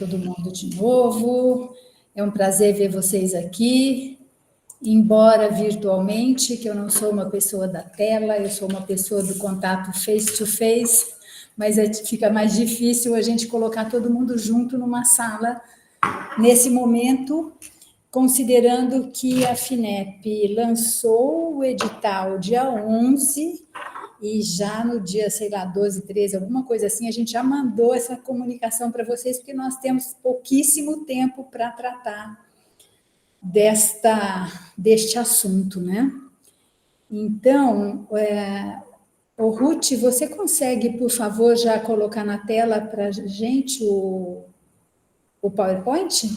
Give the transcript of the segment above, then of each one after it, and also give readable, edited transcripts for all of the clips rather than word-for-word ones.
Todo mundo de novo. É um prazer ver vocês aqui, embora virtualmente, que eu não sou uma pessoa da tela, eu sou uma pessoa do contato face to face, mas fica mais difícil a gente colocar todo mundo junto numa sala nesse momento, considerando que a FINEP lançou o edital dia 11 e já no dia, sei lá, 12, 13, alguma coisa assim, a gente já mandou essa comunicação para vocês, porque nós temos pouquíssimo tempo para tratar deste assunto, né? Então, Ruth, você consegue, por favor, já colocar na tela para a gente o PowerPoint?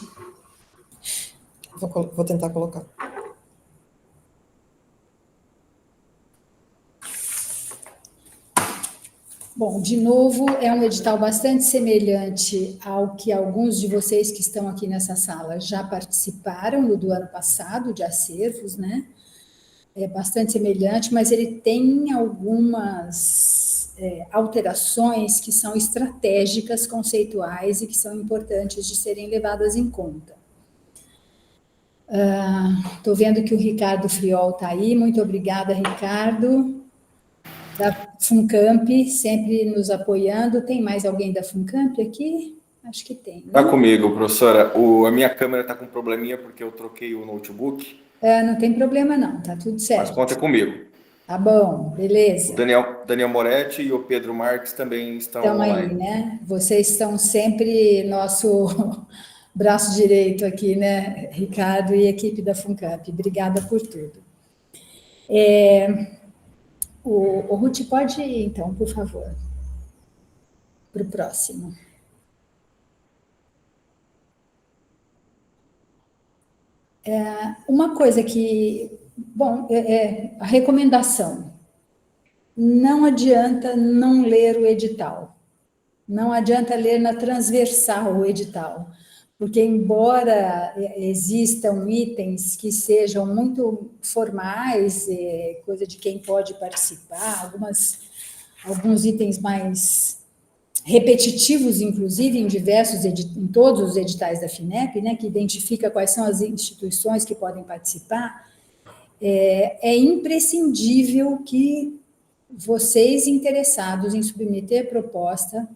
Vou tentar colocar. Bom, de novo, é um edital bastante semelhante ao que alguns de vocês que estão aqui nessa sala já participaram no do ano passado, de acervos, né? É bastante semelhante, mas ele tem algumas alterações que são estratégicas, conceituais e que são importantes de serem levadas em conta. Estou vendo que o Ricardo Friol está aí, muito obrigada, Ricardo. Da FUNCAMP, sempre nos apoiando. Tem mais alguém da FUNCAMP aqui? Acho que tem. Está comigo, professora. A minha câmera está com um probleminha porque eu troquei o notebook. Não tem problema não, tá tudo certo. Mas conta comigo. Tá bom, beleza. O Daniel Moretti e o Pedro Marques também estão online. Aí, né? Vocês estão sempre nosso braço direito aqui, né, Ricardo e equipe da FUNCAMP. Obrigada por tudo. O Ruth pode ir, então, por favor, para o próximo. Uma coisa que, bom, a recomendação, não adianta não ler o edital, não adianta ler na transversal o edital, porque embora existam itens que sejam muito formais, coisa de quem pode participar, alguns itens mais repetitivos, inclusive, em todos os editais da FINEP, né, que identifica quais são as instituições que podem participar, é imprescindível que vocês interessados em submeter proposta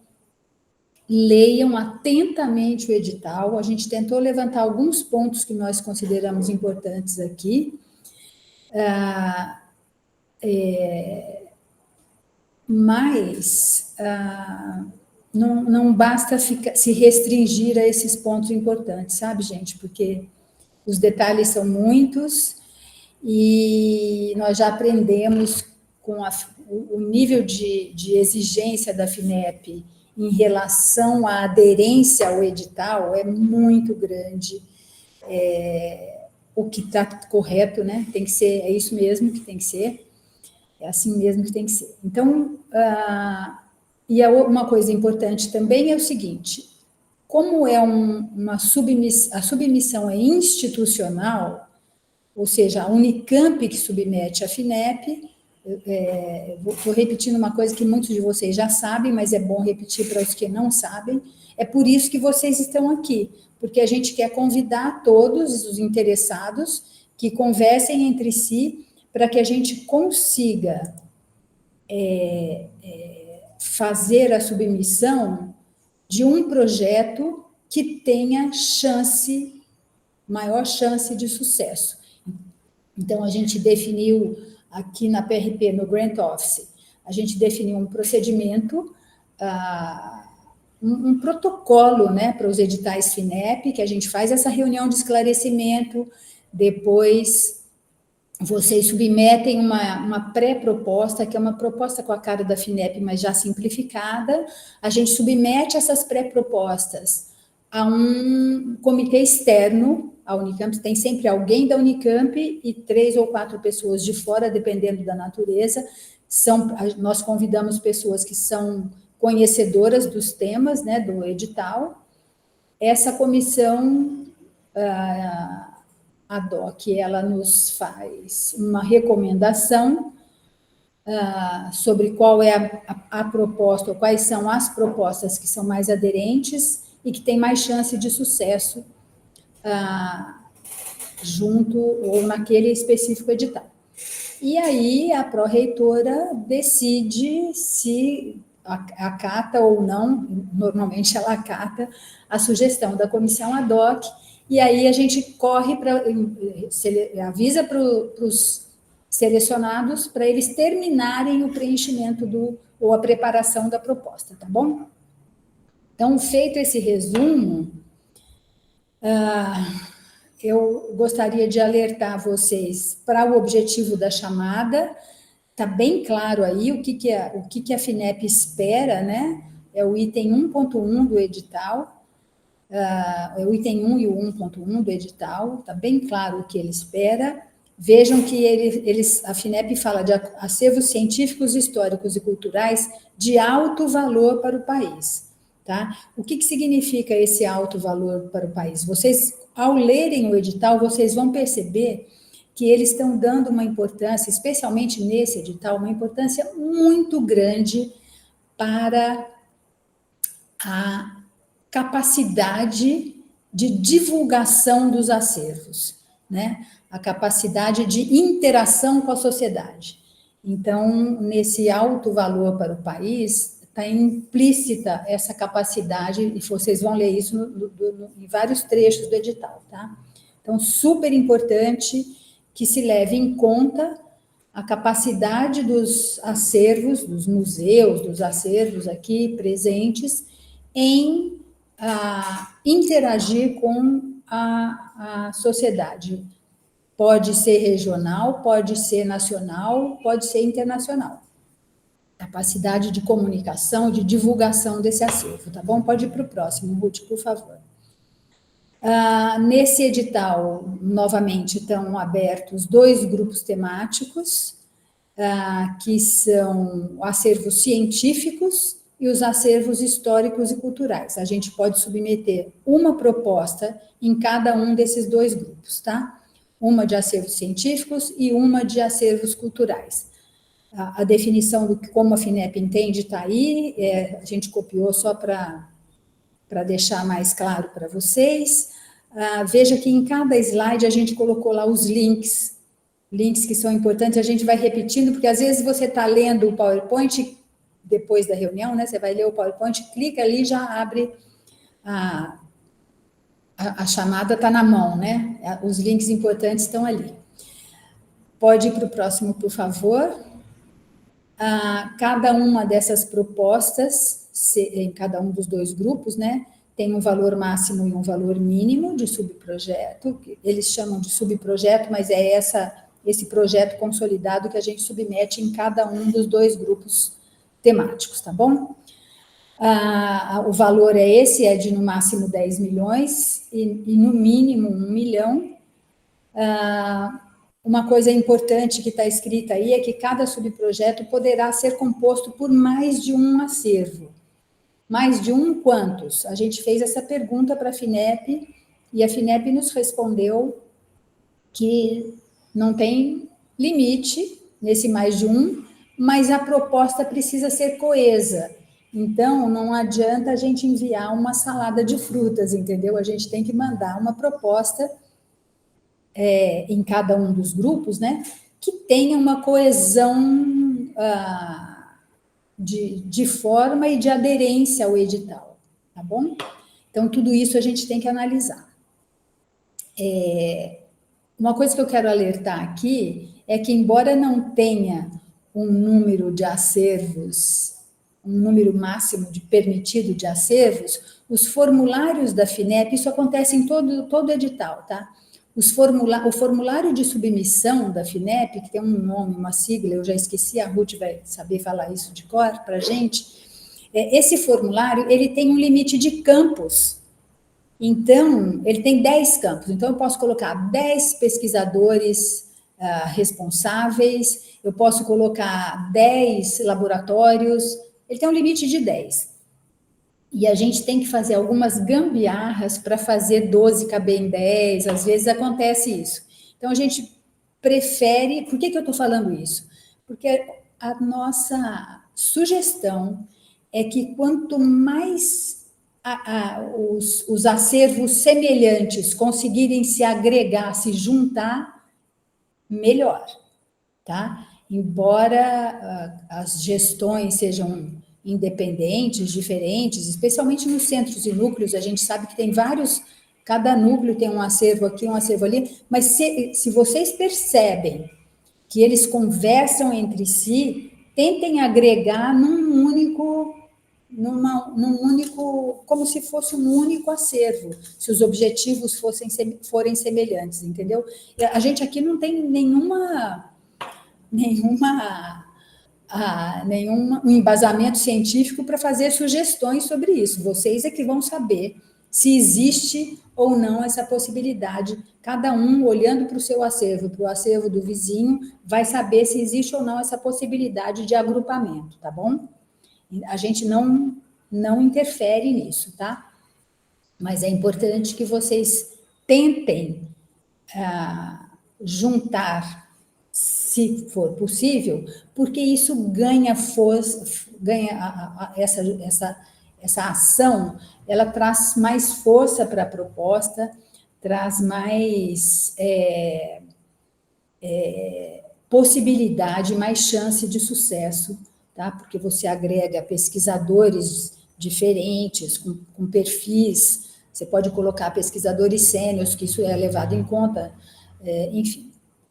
leiam atentamente o edital. A gente tentou levantar alguns pontos que nós consideramos importantes aqui, mas não basta se restringir a esses pontos importantes, sabe, gente? Porque os detalhes são muitos e nós já aprendemos com o nível de exigência da FINEP em relação à aderência ao edital é muito grande. O que está correto, né? Tem que ser, é isso mesmo que tem que ser. É assim mesmo que tem que ser. Então, uma coisa importante também é o seguinte, como a submissão é institucional, ou seja, a Unicamp que submete a FINEP, estou repetindo uma coisa que muitos de vocês já sabem, mas é bom repetir para os que não sabem, é por isso que vocês estão aqui, porque a gente quer convidar todos os interessados que conversem entre si para que a gente consiga fazer a submissão de um projeto que tenha maior chance de sucesso. Então, a gente definiu aqui na PRP, no Grant Office, a gente definiu um procedimento, um protocolo, né, para os editais FINEP, que a gente faz essa reunião de esclarecimento, depois vocês submetem uma pré-proposta, que é uma proposta com a cara da FINEP, mas já simplificada. A gente submete essas pré-propostas a um comitê externo. A Unicamp tem sempre alguém da Unicamp e 3 ou 4 pessoas de fora, dependendo da natureza. Nós convidamos pessoas que são conhecedoras dos temas, né, do edital. Essa comissão ad hoc, ela nos faz uma recomendação sobre qual é a proposta, ou quais são as propostas que são mais aderentes, e que tem mais chance de sucesso junto ou naquele específico edital. E aí a pró-reitora decide se acata ou não, normalmente ela acata a sugestão da comissão ad hoc, e aí a gente corre para, avisa para os selecionados para eles terminarem o preenchimento ou a preparação da proposta, tá bom? Então, feito esse resumo, eu gostaria de alertar vocês para o objetivo da chamada. Está bem claro aí o que a FINEP espera, né? É o item 1.1 do edital, é o item 1 e o 1.1 do edital, está bem claro o que ele espera. Vejam que a FINEP fala de acervos científicos, históricos e culturais de alto valor para o país. Tá? O que significa esse alto valor para o país? Vocês, ao lerem o edital, vocês vão perceber que eles estão dando uma importância, especialmente nesse edital, uma importância muito grande para a capacidade de divulgação dos acervos, né? A capacidade de interação com a sociedade. Então, nesse alto valor para o país, está implícita essa capacidade, e vocês vão ler isso em vários trechos do edital, tá? Então, super importante que se leve em conta a capacidade dos acervos, dos museus, dos acervos aqui presentes, em interagir com a sociedade. Pode ser regional, pode ser nacional, pode ser internacional. Capacidade de comunicação, de divulgação desse acervo, tá bom? Pode ir para o próximo, Ruth, por favor. Nesse edital, novamente, estão abertos 2 grupos temáticos, que são acervos científicos e os acervos históricos e culturais. A gente pode submeter uma proposta em cada um desses 2 grupos, tá? Uma de acervos científicos e uma de acervos culturais. A definição do como a FINEP entende está aí, a gente copiou só para deixar mais claro para vocês. Veja que em cada slide a gente colocou lá os links que são importantes, a gente vai repetindo, porque às vezes você está lendo o PowerPoint depois da reunião, né? Você vai ler o PowerPoint, clica ali, já abre a chamada, está na mão, né? Os links importantes estão ali. Pode ir para o próximo, por favor. Cada uma dessas propostas, em cada um dos 2 grupos, né? Tem um valor máximo e um valor mínimo de subprojeto, eles chamam de subprojeto, mas é esse projeto consolidado que a gente submete em cada um dos 2 grupos temáticos, tá bom? O valor é esse, é de no máximo 10 milhões e no mínimo 1 milhão. Uma coisa importante que está escrita aí é que cada subprojeto poderá ser composto por mais de um acervo. Mais de um quantos? A gente fez essa pergunta para a FINEP e a FINEP nos respondeu que não tem limite nesse mais de um, mas a proposta precisa ser coesa. Então, não adianta a gente enviar uma salada de frutas, entendeu? A gente tem que mandar uma proposta em cada um dos grupos, né? Que tenha uma coesão de forma e de aderência ao edital, tá bom? Então, tudo isso a gente tem que analisar. Uma coisa que eu quero alertar aqui é que, embora não tenha um número de acervos, um número máximo permitido de acervos, os formulários da FINEP, isso acontece em todo edital, tá? O formulário de submissão da FINEP, que tem um nome, uma sigla, eu já esqueci, a Ruth vai saber falar isso de cor para a gente, esse formulário, ele tem um limite de campos. Então, ele tem 10 campos. Então, eu posso colocar 10 pesquisadores responsáveis, eu posso colocar 10 laboratórios, ele tem um limite de 10. E a gente tem que fazer algumas gambiarras para fazer 12 caber em 10, às vezes acontece isso. Então, a gente prefere... Por que eu estou falando isso? Porque a nossa sugestão é que quanto mais os acervos semelhantes conseguirem se agregar, se juntar, melhor, tá? Embora as gestões sejam independentes, diferentes, especialmente nos centros e núcleos, a gente sabe que tem vários, cada núcleo tem um acervo aqui, um acervo ali, mas se vocês percebem que eles conversam entre si, tentem agregar num único, como se fosse um único acervo, se os objetivos forem semelhantes, entendeu? A gente aqui não tem nenhum embasamento científico para fazer sugestões sobre isso. Vocês é que vão saber se existe ou não essa possibilidade. Cada um, olhando para o seu acervo, para o acervo do vizinho, vai saber se existe ou não essa possibilidade de agrupamento, tá bom? A gente não interfere nisso, tá? Mas é importante que vocês tentem juntar, se for possível, porque isso ganha força, essa ação, ela traz mais força para a proposta, traz mais possibilidade, mais chance de sucesso, tá? Porque você agrega pesquisadores diferentes, com perfis, você pode colocar pesquisadores sêniores, que isso é levado em conta, enfim.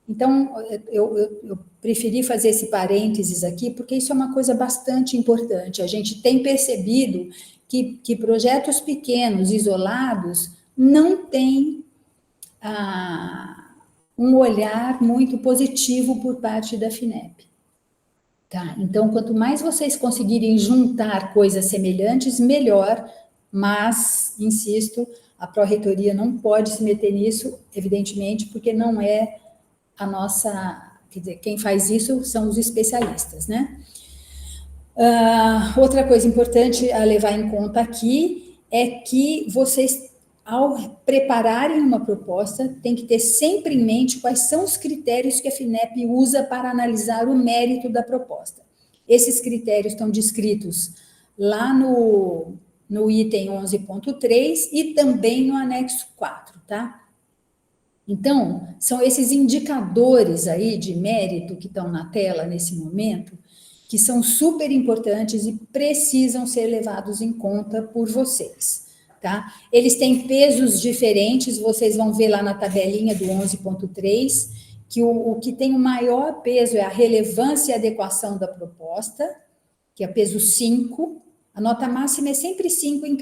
Então, eu preferi fazer esse parênteses aqui, porque isso é uma coisa bastante importante. A gente tem percebido que projetos pequenos, isolados, não têm um olhar muito positivo por parte da FINEP. Tá? Então, quanto mais vocês conseguirem juntar coisas semelhantes, melhor, mas, insisto, a Pró-Reitoria não pode se meter nisso, evidentemente, porque não é a nossa, quer dizer, quem faz isso são os especialistas, né? Outra coisa importante a levar em conta aqui é que vocês, ao prepararem uma proposta, tem que ter sempre em mente quais são os critérios que a FINEP usa para analisar o mérito da proposta. Esses critérios estão descritos lá no item 11.3 e também no anexo 4, tá? Então, são esses indicadores aí de mérito que estão na tela nesse momento, que são super importantes e precisam ser levados em conta por vocês, tá? Eles têm pesos diferentes, vocês vão ver lá na tabelinha do 11.3, que o que tem o maior peso é a relevância e adequação da proposta, que é peso 5, a nota máxima é sempre 5 em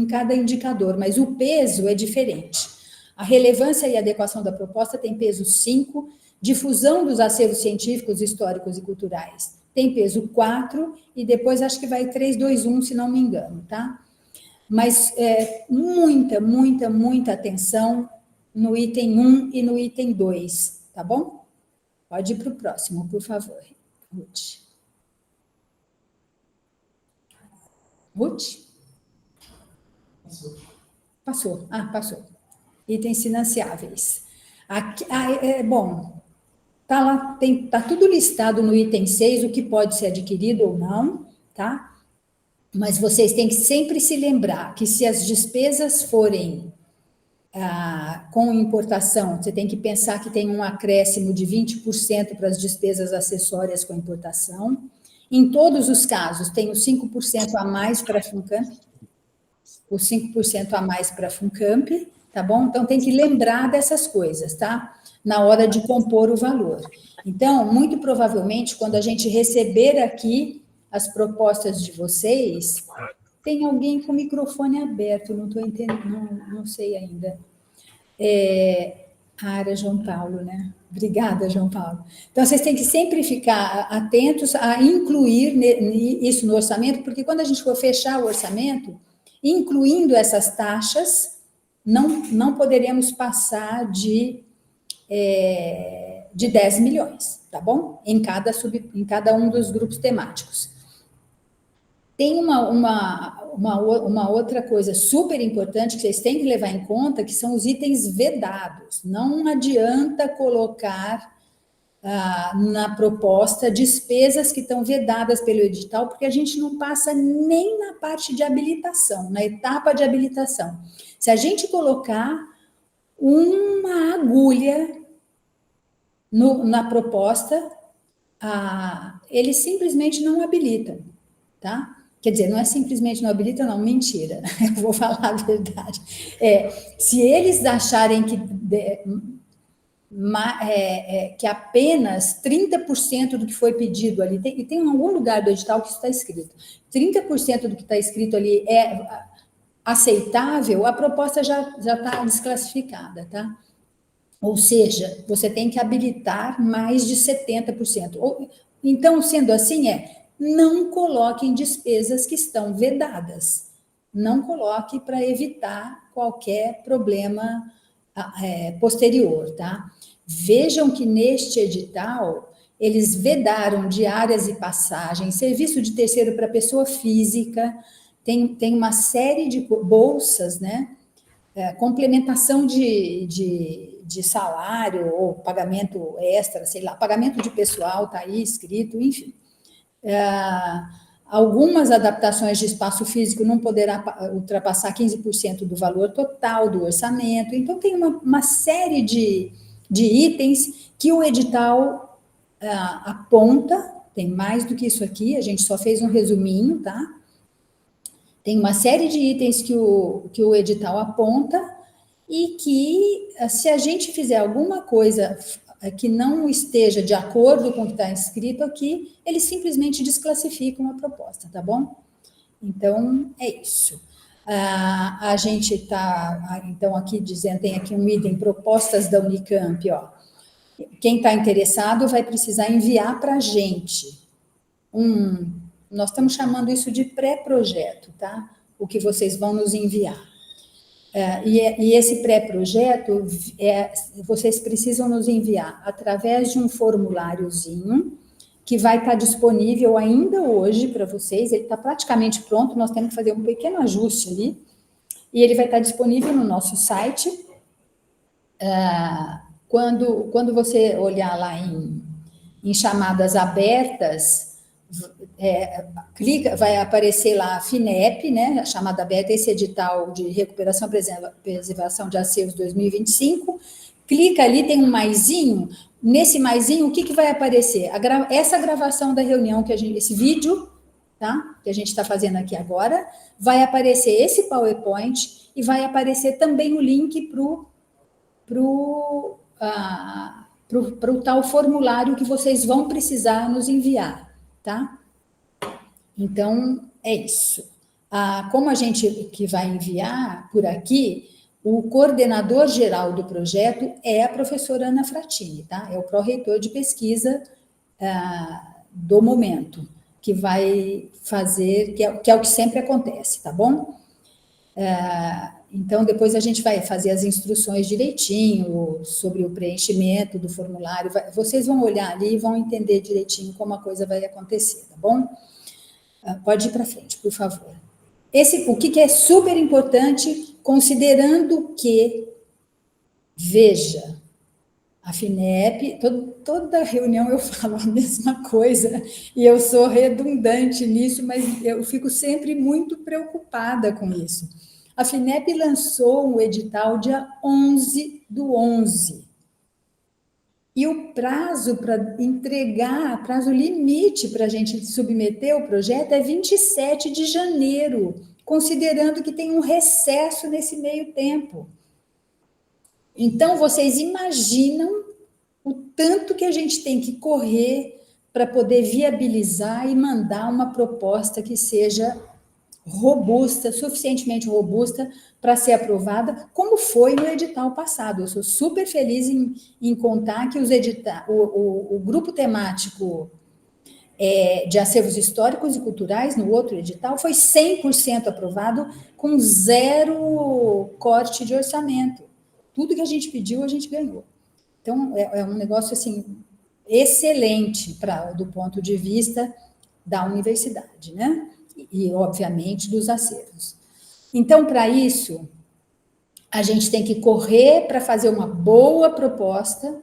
cada indicador, mas o peso é diferente. A relevância e adequação da proposta tem peso 5, difusão dos acervos científicos, históricos e culturais tem peso 4, e depois acho que vai 3, 2, 1, se não me engano, tá? Mas muita atenção no item 1 e no item 2, tá bom? Pode ir para o próximo, por favor, Ruth. Ruth? Passou. Passou. Itens financiáveis. Aqui, bom, tá lá, tá tudo listado no item 6, o que pode ser adquirido ou não, tá? Mas vocês têm que sempre se lembrar que se as despesas forem com importação, você tem que pensar que tem um acréscimo de 20% para as despesas acessórias com importação. Em todos os casos, tem os 5% a mais para a FUNCAMP, os 5% a mais para a FUNCAMP, tá bom? Então, tem que lembrar dessas coisas, tá? Na hora de compor o valor. Então, muito provavelmente, quando a gente receber aqui as propostas de vocês, tem alguém com o microfone aberto, não estou entendendo, não sei ainda. Era João Paulo, né? Obrigada, João Paulo. Então, vocês têm que sempre ficar atentos a incluir isso no orçamento, porque quando a gente for fechar o orçamento, incluindo essas taxas, não poderemos passar de 10 milhões, tá bom? Em cada um dos grupos temáticos. Tem uma outra coisa super importante que vocês têm que levar em conta, que são os itens vedados. Não adianta colocar na proposta despesas que estão vedadas pelo edital, porque a gente não passa nem na parte de habilitação, na etapa de habilitação. Se a gente colocar uma agulha na proposta, eles simplesmente não habilitam, tá? Quer dizer, não é simplesmente não habilitam, não, mentira, eu vou falar a verdade. Se eles acharem que apenas 30% do que foi pedido ali, e tem algum lugar do edital que isso está escrito, 30% do que está escrito ali é aceitável, a proposta já está desclassificada, tá? Ou seja, você tem que habilitar mais de 70%. Então, sendo assim, não coloque em despesas que estão vedadas. Não coloque para evitar qualquer problema posterior, tá? Vejam que neste edital, eles vedaram diárias e passagens, serviço de terceiro para pessoa física, tem uma série de bolsas, né? Complementação de salário ou pagamento extra, sei lá, pagamento de pessoal, está aí escrito, enfim. Algumas adaptações de espaço físico não poderá ultrapassar 15% do valor total do orçamento. Então, tem uma série de itens que o edital aponta, tem mais do que isso aqui, a gente só fez um resuminho, tá? Tem uma série de itens que o edital aponta e que, se a gente fizer alguma coisa que não esteja de acordo com o que está escrito aqui, eles simplesmente desclassificam a proposta, tá bom? Então, é isso. A gente está, então, aqui dizendo, tem aqui um item, propostas da Unicamp, ó. Quem está interessado vai precisar enviar para a gente nós estamos chamando isso de pré-projeto, tá? O que vocês vão nos enviar. E esse pré-projeto, vocês precisam nos enviar através de um formuláriozinho que vai estar disponível ainda hoje para vocês. Ele está praticamente pronto, nós temos que fazer um pequeno ajuste ali. E ele vai estar disponível no nosso site. Quando você olhar lá em chamadas abertas, clica, vai aparecer lá a FINEP, né, a chamada aberta, esse edital de recuperação e preservação de acervos 2025, clica ali, tem um maisinho, nesse maisinho, o que vai aparecer? Essa gravação da reunião, esse vídeo, tá, que a gente está fazendo aqui agora, vai aparecer esse PowerPoint e vai aparecer também o link para o tal formulário que vocês vão precisar nos enviar. Tá? Então, é isso. Como a gente que vai enviar por aqui, o coordenador geral do projeto é a professora Ana Fratini, tá? É o pró-reitor de pesquisa do momento, que vai fazer, que é o que sempre acontece, tá bom? Então, depois a gente vai fazer as instruções direitinho sobre o preenchimento do formulário. Vocês vão olhar ali e vão entender direitinho como a coisa vai acontecer, tá bom? Pode ir para frente, por favor. O que é super importante, considerando que, veja, a FINEP, toda reunião eu falo a mesma coisa, e eu sou redundante nisso, mas eu fico sempre muito preocupada com isso. A FINEP lançou o edital dia 11/11. E o prazo para entregar, prazo limite para a gente submeter o projeto é 27 de janeiro, considerando que tem um recesso nesse meio tempo. Então, vocês imaginam o tanto que a gente tem que correr para poder viabilizar e mandar uma proposta que seja robusta, suficientemente robusta para ser aprovada, como foi no edital passado. Eu sou super feliz em contar que o grupo temático de acervos históricos e culturais, no outro edital, foi 100% aprovado, com 0 corte de orçamento. Tudo que a gente pediu, a gente ganhou. Então, é um negócio, assim, excelente do ponto de vista da universidade, né? E, obviamente, dos acervos. Então, para isso, a gente tem que correr para fazer uma boa proposta,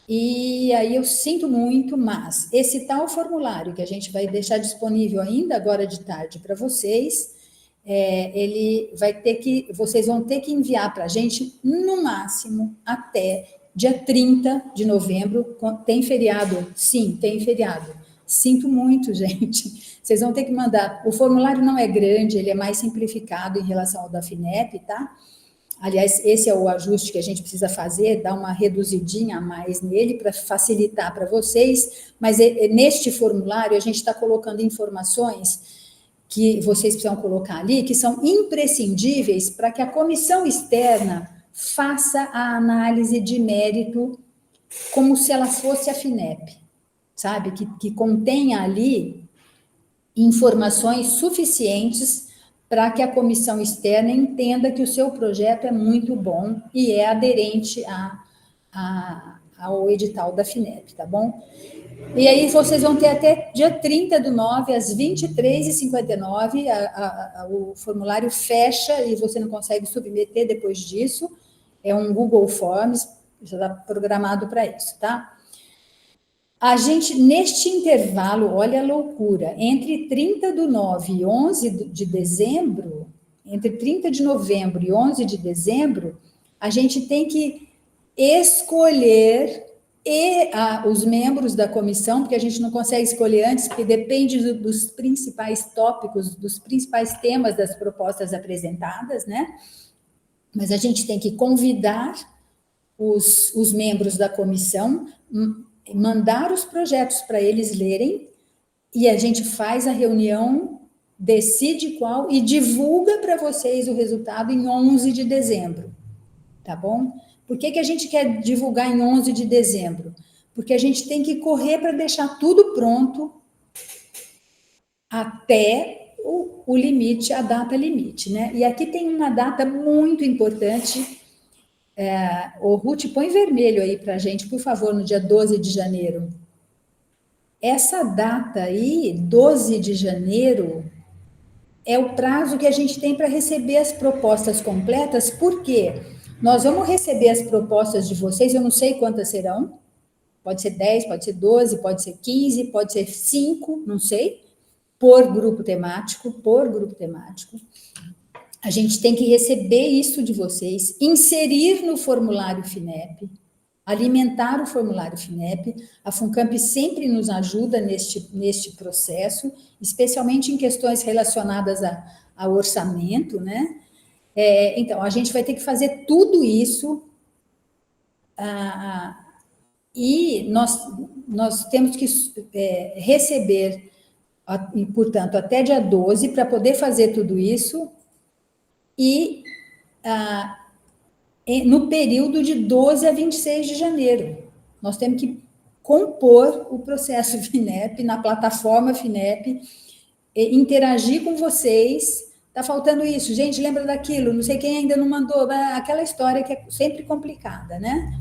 E aí eu sinto muito, mas esse tal formulário que a gente vai deixar disponível ainda agora de tarde para vocês, ele vai ter que, vocês vão ter que enviar para a gente no máximo até dia 30 de novembro. Tem feriado? Sim, tem feriado. Sinto muito, gente. Vocês vão ter que mandar. O formulário não é grande, ele é mais simplificado em relação ao da FINEP, tá? Aliás, esse é o ajuste que a gente precisa fazer, dar uma reduzidinha a mais nele para facilitar para vocês, mas neste formulário a gente está colocando informações que vocês precisam colocar ali, que são imprescindíveis para que a comissão externa faça a análise de mérito como se ela fosse a FINEP, sabe? Que contenha ali informações suficientes para que a comissão externa entenda que o seu projeto é muito bom e é aderente ao edital da FINEP, tá bom? E aí vocês vão ter até dia 30/9, às 23h59, o formulário fecha e você não consegue submeter depois disso. É um Google Forms, já está programado para isso, tá? A gente, neste intervalo, olha a loucura, entre 30/9 e 11 de dezembro, entre 30 de novembro e 11 de dezembro, a gente tem que escolher os membros da comissão, porque a gente não consegue escolher antes, porque depende dos principais tópicos, dos principais temas das propostas apresentadas, né? Mas a gente tem que convidar os membros da comissão, mandar os projetos para eles lerem, e a gente faz a reunião, decide qual e divulga para vocês o resultado em 11 de dezembro, tá bom? Por que a gente quer divulgar em 11 de dezembro? Porque a gente tem que correr para deixar tudo pronto até o limite, a data limite, né? E aqui tem uma data muito importante. O Ruth, põe vermelho aí para a gente, por favor, no dia 12 de janeiro. Essa data aí, 12 de janeiro, é o prazo que a gente tem para receber as propostas completas, porque nós vamos receber as propostas de vocês, eu não sei quantas serão, pode ser 10, pode ser 12, pode ser 15, pode ser 5, não sei, por grupo temático. A gente tem que receber isso de vocês, inserir no formulário FINEP, alimentar o formulário FINEP. A FUNCAMP sempre nos ajuda neste processo, especialmente em questões relacionadas ao orçamento, né? Então, a gente vai ter que fazer tudo isso, e nós temos que receber, portanto, até dia 12, para poder fazer tudo isso, e no período de 12 a 26 de janeiro. Nós temos que compor o processo FINEP na plataforma FINEP, interagir com vocês. Está faltando isso, gente, lembra daquilo, não sei quem ainda não mandou, aquela história que é sempre complicada, né?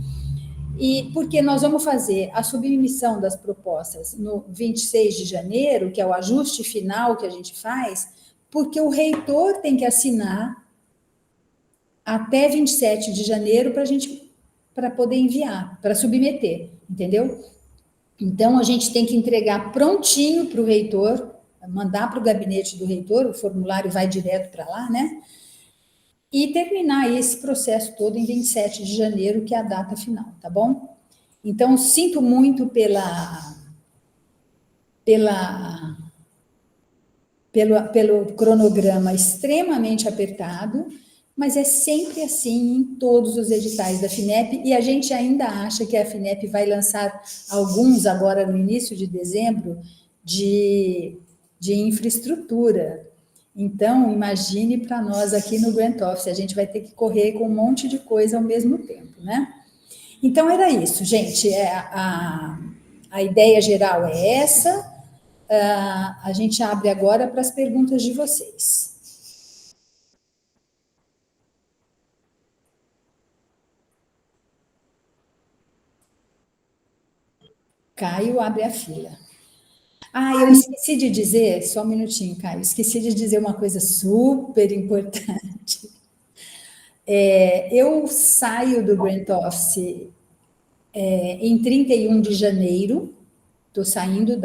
E porque nós vamos fazer a submissão das propostas no 26 de janeiro, que é o ajuste final que a gente faz, porque o reitor tem que assinar até 27 de janeiro para poder enviar, para submeter, entendeu? Então, a gente tem que entregar prontinho para o reitor, mandar para o gabinete do reitor, o formulário vai direto para lá, né? E terminar esse processo todo em 27 de janeiro, que é a data final, tá bom? Então, sinto muito pelo cronograma extremamente apertado, mas é sempre assim em todos os editais da FINEP, e a gente ainda acha que a FINEP vai lançar alguns agora no início de dezembro de infraestrutura. Então, imagine para nós aqui no Grant Office, a gente vai ter que correr com um monte de coisa ao mesmo tempo, né? Então, era isso, gente. A ideia geral é essa. A gente abre agora para as perguntas de vocês. Caio, abre a fila. Eu esqueci de dizer, só um minutinho, Caio, esqueci de dizer uma coisa super importante. Eu saio do Grant Office em 31 de janeiro, estou saindo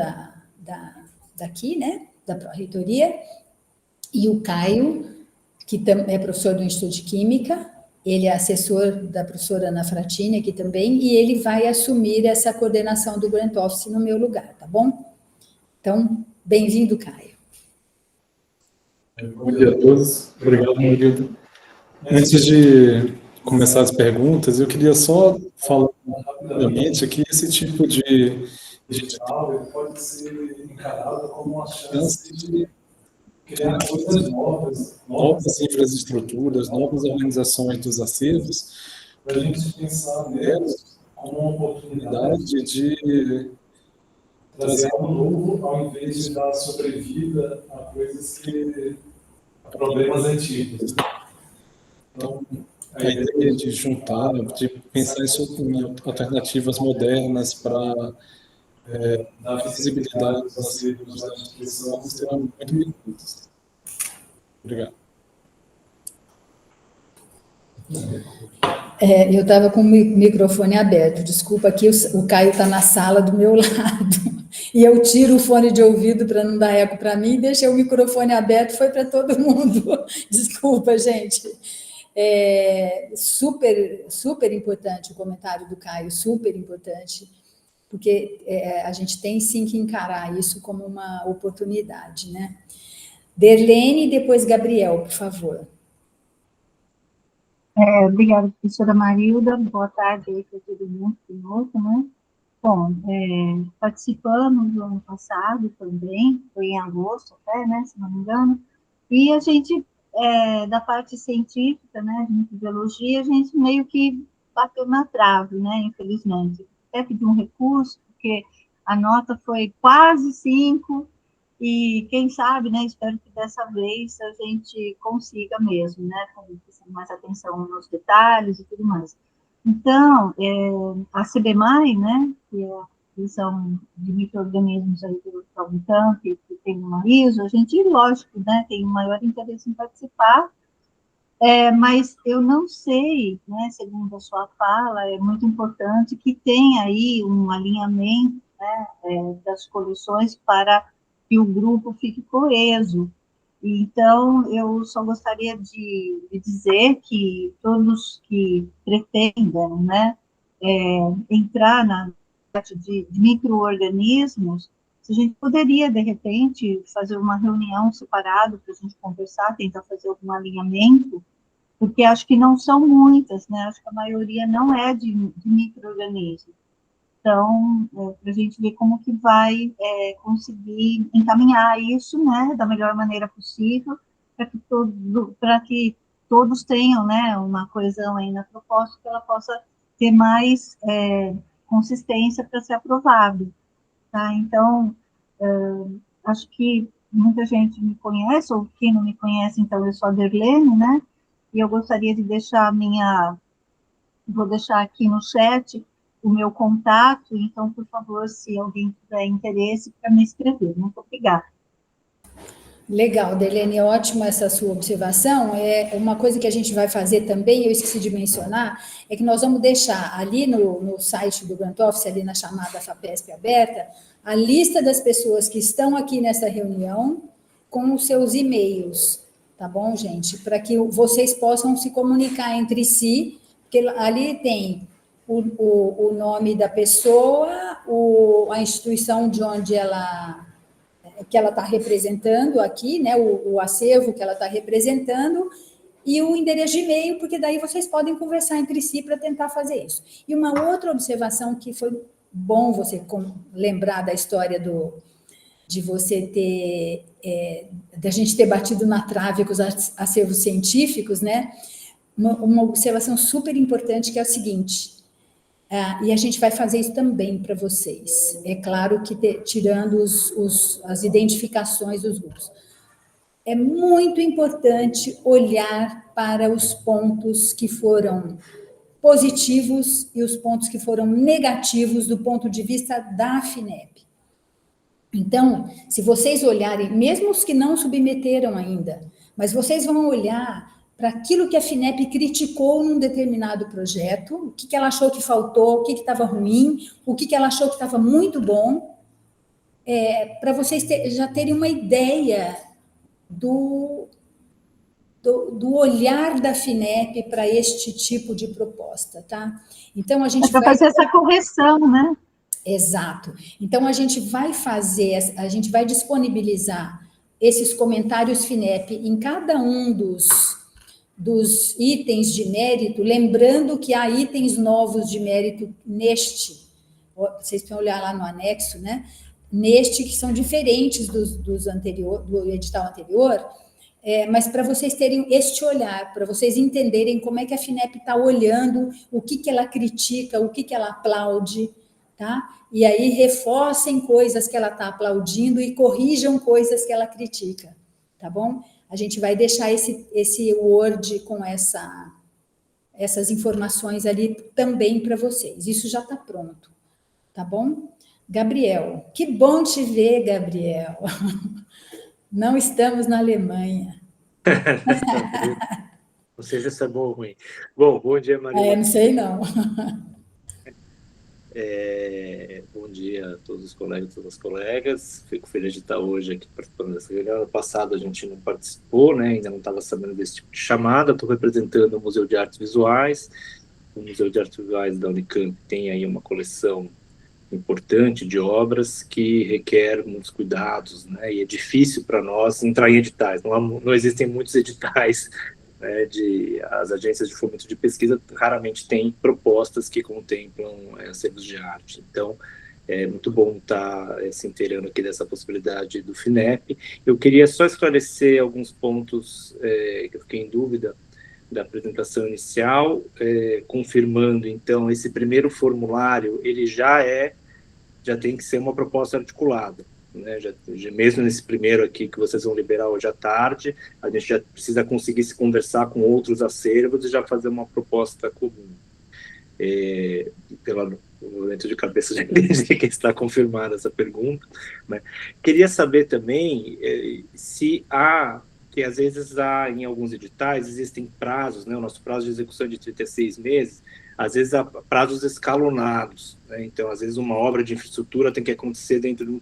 daqui, né, da Pró-Reitoria, e o Caio, que é professor do Instituto de Química, ele é assessor da professora Ana Fratini aqui também, e ele vai assumir essa coordenação do Grant Office no meu lugar, tá bom? Então, bem-vindo, Caio. Bom dia a todos. Obrigado, Marilda. Antes de começar as perguntas, eu queria só falar rapidamente que esse tipo de edital pode ser encarado como uma chance de criar coisas novas, novas infraestruturas, novas organizações dos acervos, para a gente pensar nelas como uma oportunidade de trazer algo novo, ao invés de dar sobrevida a coisas a problemas antigos. Então, a ideia de juntar, de pensar em alternativas modernas para dar visibilidade aos acervos da instituição serão muito bem-vindos. Obrigado. Eu estava com o microfone aberto, desculpa, aqui o Caio está na sala do meu lado, e eu tiro o fone de ouvido para não dar eco para mim, deixei o microfone aberto, foi para todo mundo, desculpa, gente. Super, super importante o comentário do Caio, super importante, porque a gente tem sim que encarar isso como uma oportunidade, né? Derlene e depois Gabriel, por favor. Obrigada, professora Marilda. Boa tarde aí para todo mundo conosco, né? Bom, participamos no ano passado também, foi em agosto até, né, se não me engano, e a gente, da parte científica, né, de microbiologia, a gente meio que bateu na trave, né, infelizmente. Até pedi um recurso, porque a nota foi quase 5, e quem sabe, né, espero que dessa vez a gente consiga mesmo, né, com mais atenção nos detalhes e tudo mais. Então, a CBMAI, né, que é a Comissão de Micro-Organismos aí do Unicamp, que tem uma ISO, a gente, lógico, né, tem o maior interesse em participar, mas eu não sei, né, segundo a sua fala, é muito importante que tenha aí um alinhamento, né, das coleções para que o grupo fique coeso. Então, eu só gostaria de dizer que todos que pretendam, né, entrar na parte de micro-organismos, a gente poderia, de repente, fazer uma reunião separada para a gente conversar, tentar fazer algum alinhamento, porque acho que não são muitas, né, acho que a maioria não é de micro-organismos. Então, para a gente ver como que vai conseguir encaminhar isso, né, da melhor maneira possível, para que todos tenham, né, uma coesão aí na proposta, que ela possa ter mais consistência para ser aprovado, tá? Então, acho que muita gente me conhece, ou quem não me conhece, então eu sou a Derlene, né, e eu gostaria de deixar vou deixar aqui no chat o meu contato, então, por favor, se alguém tiver interesse, para me escrever. Muito obrigada. Legal, Derlene, é ótima essa sua observação. É uma coisa que a gente vai fazer também, eu esqueci de mencionar, é que nós vamos deixar ali no site do Grant Office, ali na chamada FAPESP aberta, a lista das pessoas que estão aqui nessa reunião com os seus e-mails, tá bom, gente? Para que vocês possam se comunicar entre si, porque ali tem o nome da pessoa, a instituição de onde que ela está representando aqui, né, o acervo que ela está representando, e o endereço de e-mail, porque daí vocês podem conversar entre si para tentar fazer isso. E uma outra observação que foi bom você lembrar da história de você ter, da gente ter batido na trave com os acervos científicos, né? Uma observação super importante que é o seguinte, e a gente vai fazer isso também para vocês. É claro que tirando as identificações dos grupos. É muito importante olhar para os pontos que foram positivos e os pontos que foram negativos do ponto de vista da FINEP. Então, se vocês olharem, mesmo os que não submeteram ainda, mas vocês vão olhar para aquilo que a FINEP criticou num determinado projeto, o que ela achou que faltou, o que estava ruim, o que ela achou que estava muito bom, para vocês já terem uma ideia do olhar da FINEP para este tipo de proposta, tá? Então, a gente para fazer essa correção, né? Exato. Então, a gente vai disponibilizar esses comentários FINEP em cada um dos itens de mérito, lembrando que há itens novos de mérito vocês podem olhar lá no anexo, né? Neste, que são diferentes do edital anterior, mas para vocês terem este olhar, para vocês entenderem como é que a FINEP está olhando, o que ela critica, o que ela aplaude, tá? E aí reforcem coisas que ela está aplaudindo e corrijam coisas que ela critica, tá bom? A gente vai deixar esse Word com essas informações ali também para vocês. Isso já está pronto, tá bom? Gabriel, que bom te ver, Gabriel. Não estamos na Alemanha. Não sei se isso é bom ou ruim. Bom dia, Maria. Não sei não. Bom dia a todos os colegas e todas as colegas. Fico feliz de estar hoje aqui participando dessa reunião. Ano passado a gente não participou, né? Ainda não estava sabendo desse tipo de chamada. Estou representando o Museu de Artes Visuais. O Museu de Artes Visuais da Unicamp tem aí uma coleção importante de obras que requer muitos cuidados, né? E é difícil para nós entrar em editais. Não existem muitos editais, né? As agências de fomento de pesquisa raramente têm propostas que contemplam acervos de arte. Então, é muito bom estar se inteirando aqui dessa possibilidade do FINEP. Eu queria só esclarecer alguns pontos que eu fiquei em dúvida da apresentação inicial, confirmando, então, esse primeiro formulário, ele já tem que ser uma proposta articulada, né? Mesmo nesse primeiro aqui que vocês vão liberar hoje à tarde, a gente já precisa conseguir se conversar com outros acervos e já fazer uma proposta comum. Pelo movimento de cabeça, já entendi que está confirmada essa pergunta, né? Queria saber também se que às vezes em alguns editais existem prazos, né? O nosso prazo de execução é de 36 meses, às vezes há prazos escalonados, né? Então, às vezes uma obra de infraestrutura tem que acontecer dentro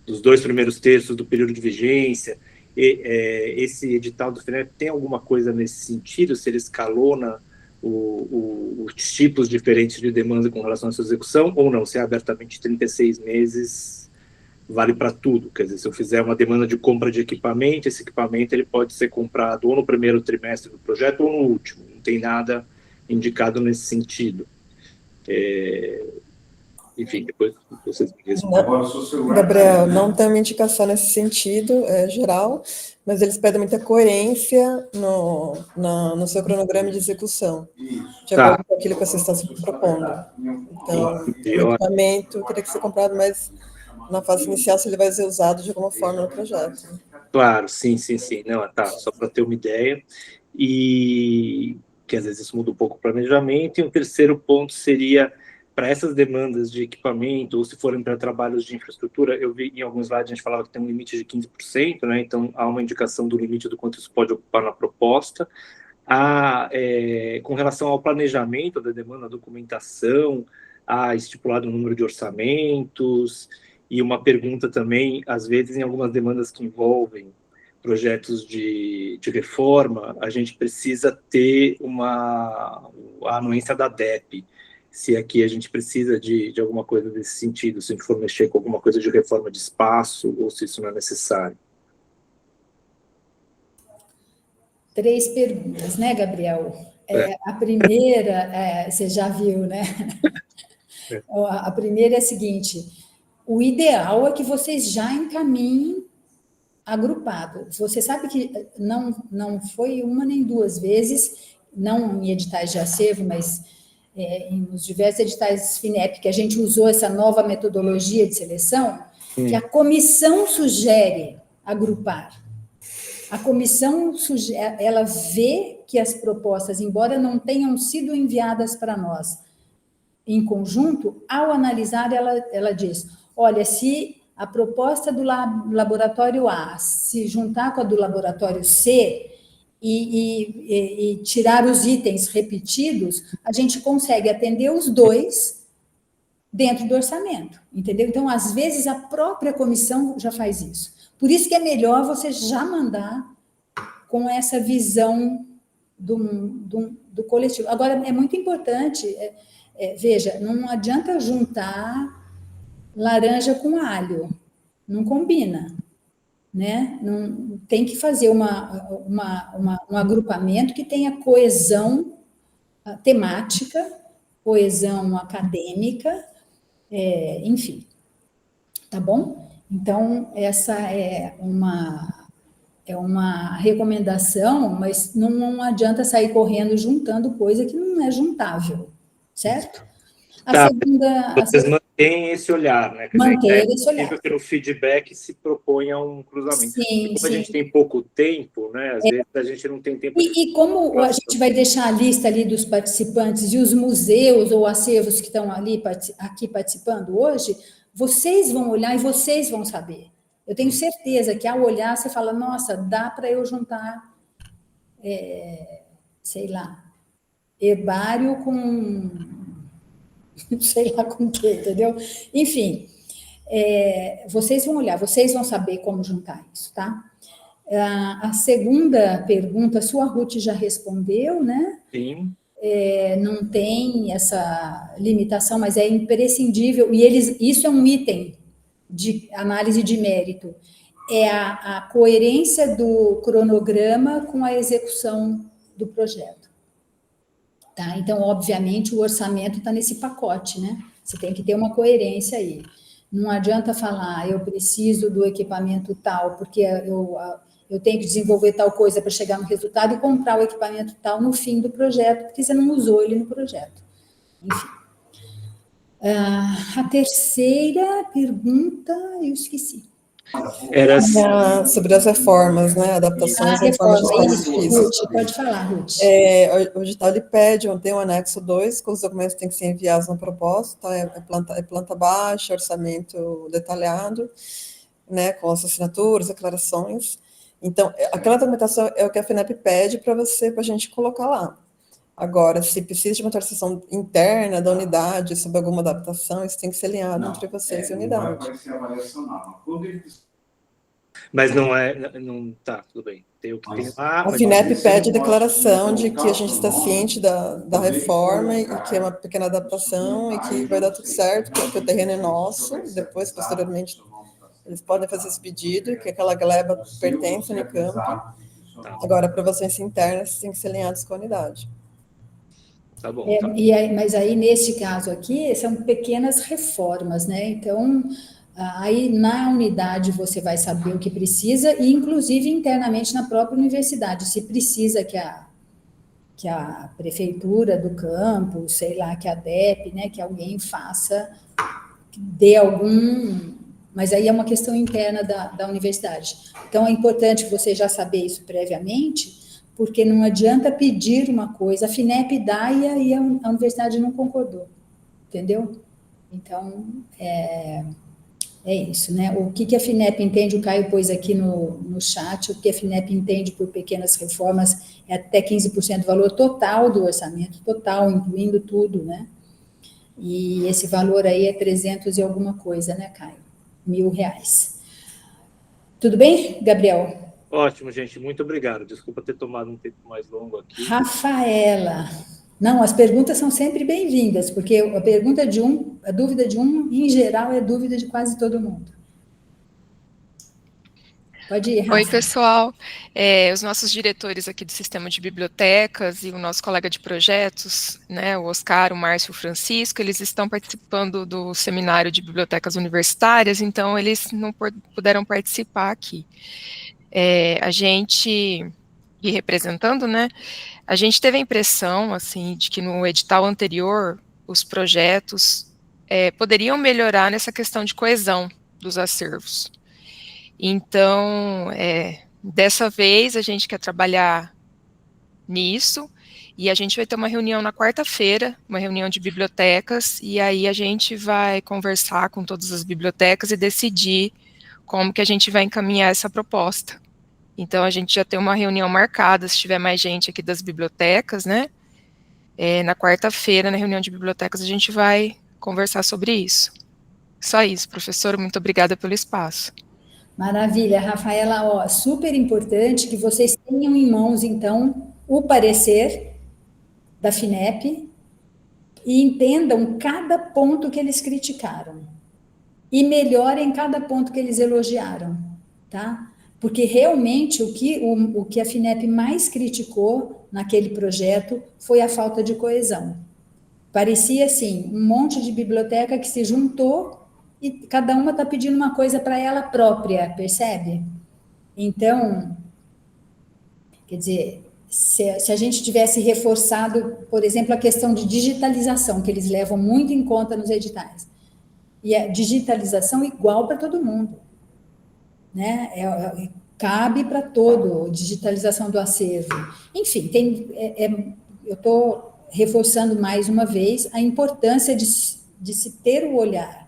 dos 2 primeiros terços do período de vigência. Esse edital do FINEP tem alguma coisa nesse sentido, se ele escalona os tipos diferentes de demanda com relação à sua execução, ou não, se é abertamente 36 meses, vale para tudo. Quer dizer, se eu fizer uma demanda de compra de equipamento, esse equipamento ele pode ser comprado ou no primeiro trimestre do projeto ou no último, não tem nada indicado nesse sentido. Enfim, depois vocês me respondem. Gabriel, não tem uma indicação nesse sentido, geral, mas eles pedem muita coerência no seu cronograma de execução, de acordo com aquilo que você está se propondo. Então, o equipamento teria que ser comprado mais na fase inicial, se ele vai ser usado de alguma forma no projeto. Claro, sim. Não, tá, só para ter uma ideia. E que às vezes isso muda um pouco o planejamento. E um terceiro ponto seria, para essas demandas de equipamento, ou se forem para trabalhos de infraestrutura, eu vi em alguns slides a gente falava que tem um limite de 15%, né? Então há uma indicação do limite do quanto isso pode ocupar na proposta. Com relação ao planejamento da demanda, a documentação, há estipulado um número de orçamentos. E uma pergunta também, às vezes, em algumas demandas que envolvem projetos de reforma, a gente precisa ter a anuência da DEP, se aqui a gente precisa de alguma coisa desse sentido, se a gente for mexer com alguma coisa de reforma de espaço, ou se isso não é necessário. 3 perguntas, né, Gabriel? A primeira, você já viu, né? A primeira é a seguinte: o ideal é que vocês já encaminhem agrupado. Você sabe que não foi uma nem 2 vezes, não em editais de acervo, mas nos diversos editais FINEP, que a gente usou essa nova metodologia de seleção, que a comissão sugere agrupar. A comissão ela vê que as propostas, embora não tenham sido enviadas para nós em conjunto, ao analisar, ela diz: olha, se a proposta do laboratório A se juntar com a do laboratório C, e tirar os itens repetidos, a gente consegue atender os dois dentro do orçamento, entendeu? Então, às vezes, a própria comissão já faz isso. Por isso que é melhor você já mandar com essa visão do coletivo. Agora, é muito importante, veja, não adianta juntar laranja com alho, não combina, né? Não, tem que fazer um agrupamento que tenha coesão temática, coesão acadêmica, enfim, tá bom? Então, essa é uma recomendação, mas não adianta sair correndo juntando coisa que não é juntável, certo? Vocês mantêm esse olhar, né? Manter esse olhar. Sempre que no feedback se propõe a um cruzamento. Sim, como sim. A gente tem pouco tempo, né? Às vezes a gente não tem tempo. E como a gente vai deixar a lista ali dos participantes e os museus ou acervos que estão aqui participando hoje, vocês vão olhar e vocês vão saber. Eu tenho certeza que ao olhar você fala, nossa, dá para eu juntar, sei lá, herbário com sei lá com o que, entendeu? Enfim, vocês vão olhar, vocês vão saber como juntar isso, tá? A segunda pergunta, a sua Ruth já respondeu, né? Sim. Não tem essa limitação, mas é imprescindível, e isso é um item de análise de mérito, é a coerência do cronograma com a execução do projeto. Tá? Então, obviamente, o orçamento está nesse pacote, né? Você tem que ter uma coerência aí. Não adianta falar, eu preciso do equipamento tal, porque eu tenho que desenvolver tal coisa para chegar no resultado e comprar o equipamento tal no fim do projeto, porque você não usou ele no projeto. Enfim. A terceira pergunta, eu esqueci. Era sobre as reformas, né? Adaptações e reformas isso, Ruth, pode falar, Ruth. O edital ele pede, tem um anexo 2, com os documentos que têm que ser enviados na proposta, tá? Planta baixa, orçamento detalhado, né? Com as assinaturas, declarações. Então, aquela documentação é o que a FINEP pede para a gente colocar lá. Agora, se precisa de uma atualização interna da unidade sobre alguma adaptação, isso tem que ser alinhado entre vocês e a unidade. Mas não tá, tudo bem. Tem o que tem lá. A FINEP pede declaração de que a gente está ciente da reforma e que é uma pequena adaptação e que vai dar tudo certo, porque o terreno é nosso, depois, posteriormente, eles podem fazer esse pedido, que aquela gleba pertence ao Unicamp. Agora, aprovações internas têm que ser alinhadas com a unidade. Tá bom. Mas aí, nesse caso aqui, são pequenas reformas, né? Então, aí na unidade você vai saber o que precisa, e inclusive internamente na própria universidade, se precisa que a prefeitura do campus, sei lá, que a DEP, né, que alguém faça, dê algum... Mas aí é uma questão interna da universidade. Então, é importante você já saber isso previamente, porque não adianta pedir uma coisa, a FINEP dá e aí a universidade não concordou, entendeu? Então, é isso, né? O que a FINEP entende, o Caio pôs aqui no chat, o que a FINEP entende por pequenas reformas é até 15% do valor total do orçamento, total, incluindo tudo, né? E esse valor aí é 300 e alguma coisa, né, Caio? R$1.000. Tudo bem, Gabriel? Ótimo, gente, muito obrigado. Desculpa ter tomado um tempo mais longo aqui. Rafaela. Não, as perguntas são sempre bem-vindas, porque a dúvida de um, em geral, é dúvida de quase todo mundo. Pode ir, Rafa. Oi, pessoal. Os nossos diretores aqui do Sistema de Bibliotecas e o nosso colega de projetos, né, o Oscar, o Márcio e o Francisco, eles estão participando do seminário de bibliotecas universitárias, então eles não puderam participar aqui. A gente, e representando, né, a gente teve a impressão, assim, de que no edital anterior, os projetos poderiam melhorar nessa questão de coesão dos acervos. Então, dessa vez, a gente quer trabalhar nisso, e a gente vai ter uma reunião na quarta-feira, uma reunião de bibliotecas, e aí a gente vai conversar com todas as bibliotecas e decidir como que a gente vai encaminhar essa proposta. Então, a gente já tem uma reunião marcada, se tiver mais gente aqui das bibliotecas, né? Na quarta-feira, na reunião de bibliotecas, a gente vai conversar sobre isso. Só isso, professora, muito obrigada pelo espaço. Maravilha, Rafaela, ó, super importante que vocês tenham em mãos, então, o parecer da FINEP e entendam cada ponto que eles criticaram e melhorem cada ponto que eles elogiaram, tá? Porque realmente o que a FINEP mais criticou naquele projeto foi a falta de coesão. Parecia assim, um monte de biblioteca que se juntou e cada uma está pedindo uma coisa para ela própria, percebe? Então, quer dizer, se a gente tivesse reforçado, por exemplo, a questão de digitalização, que eles levam muito em conta nos editais, e a digitalização igual para todo mundo, né? Cabe para todo, digitalização do acervo. Enfim, eu estou reforçando mais uma vez a importância de se ter o olhar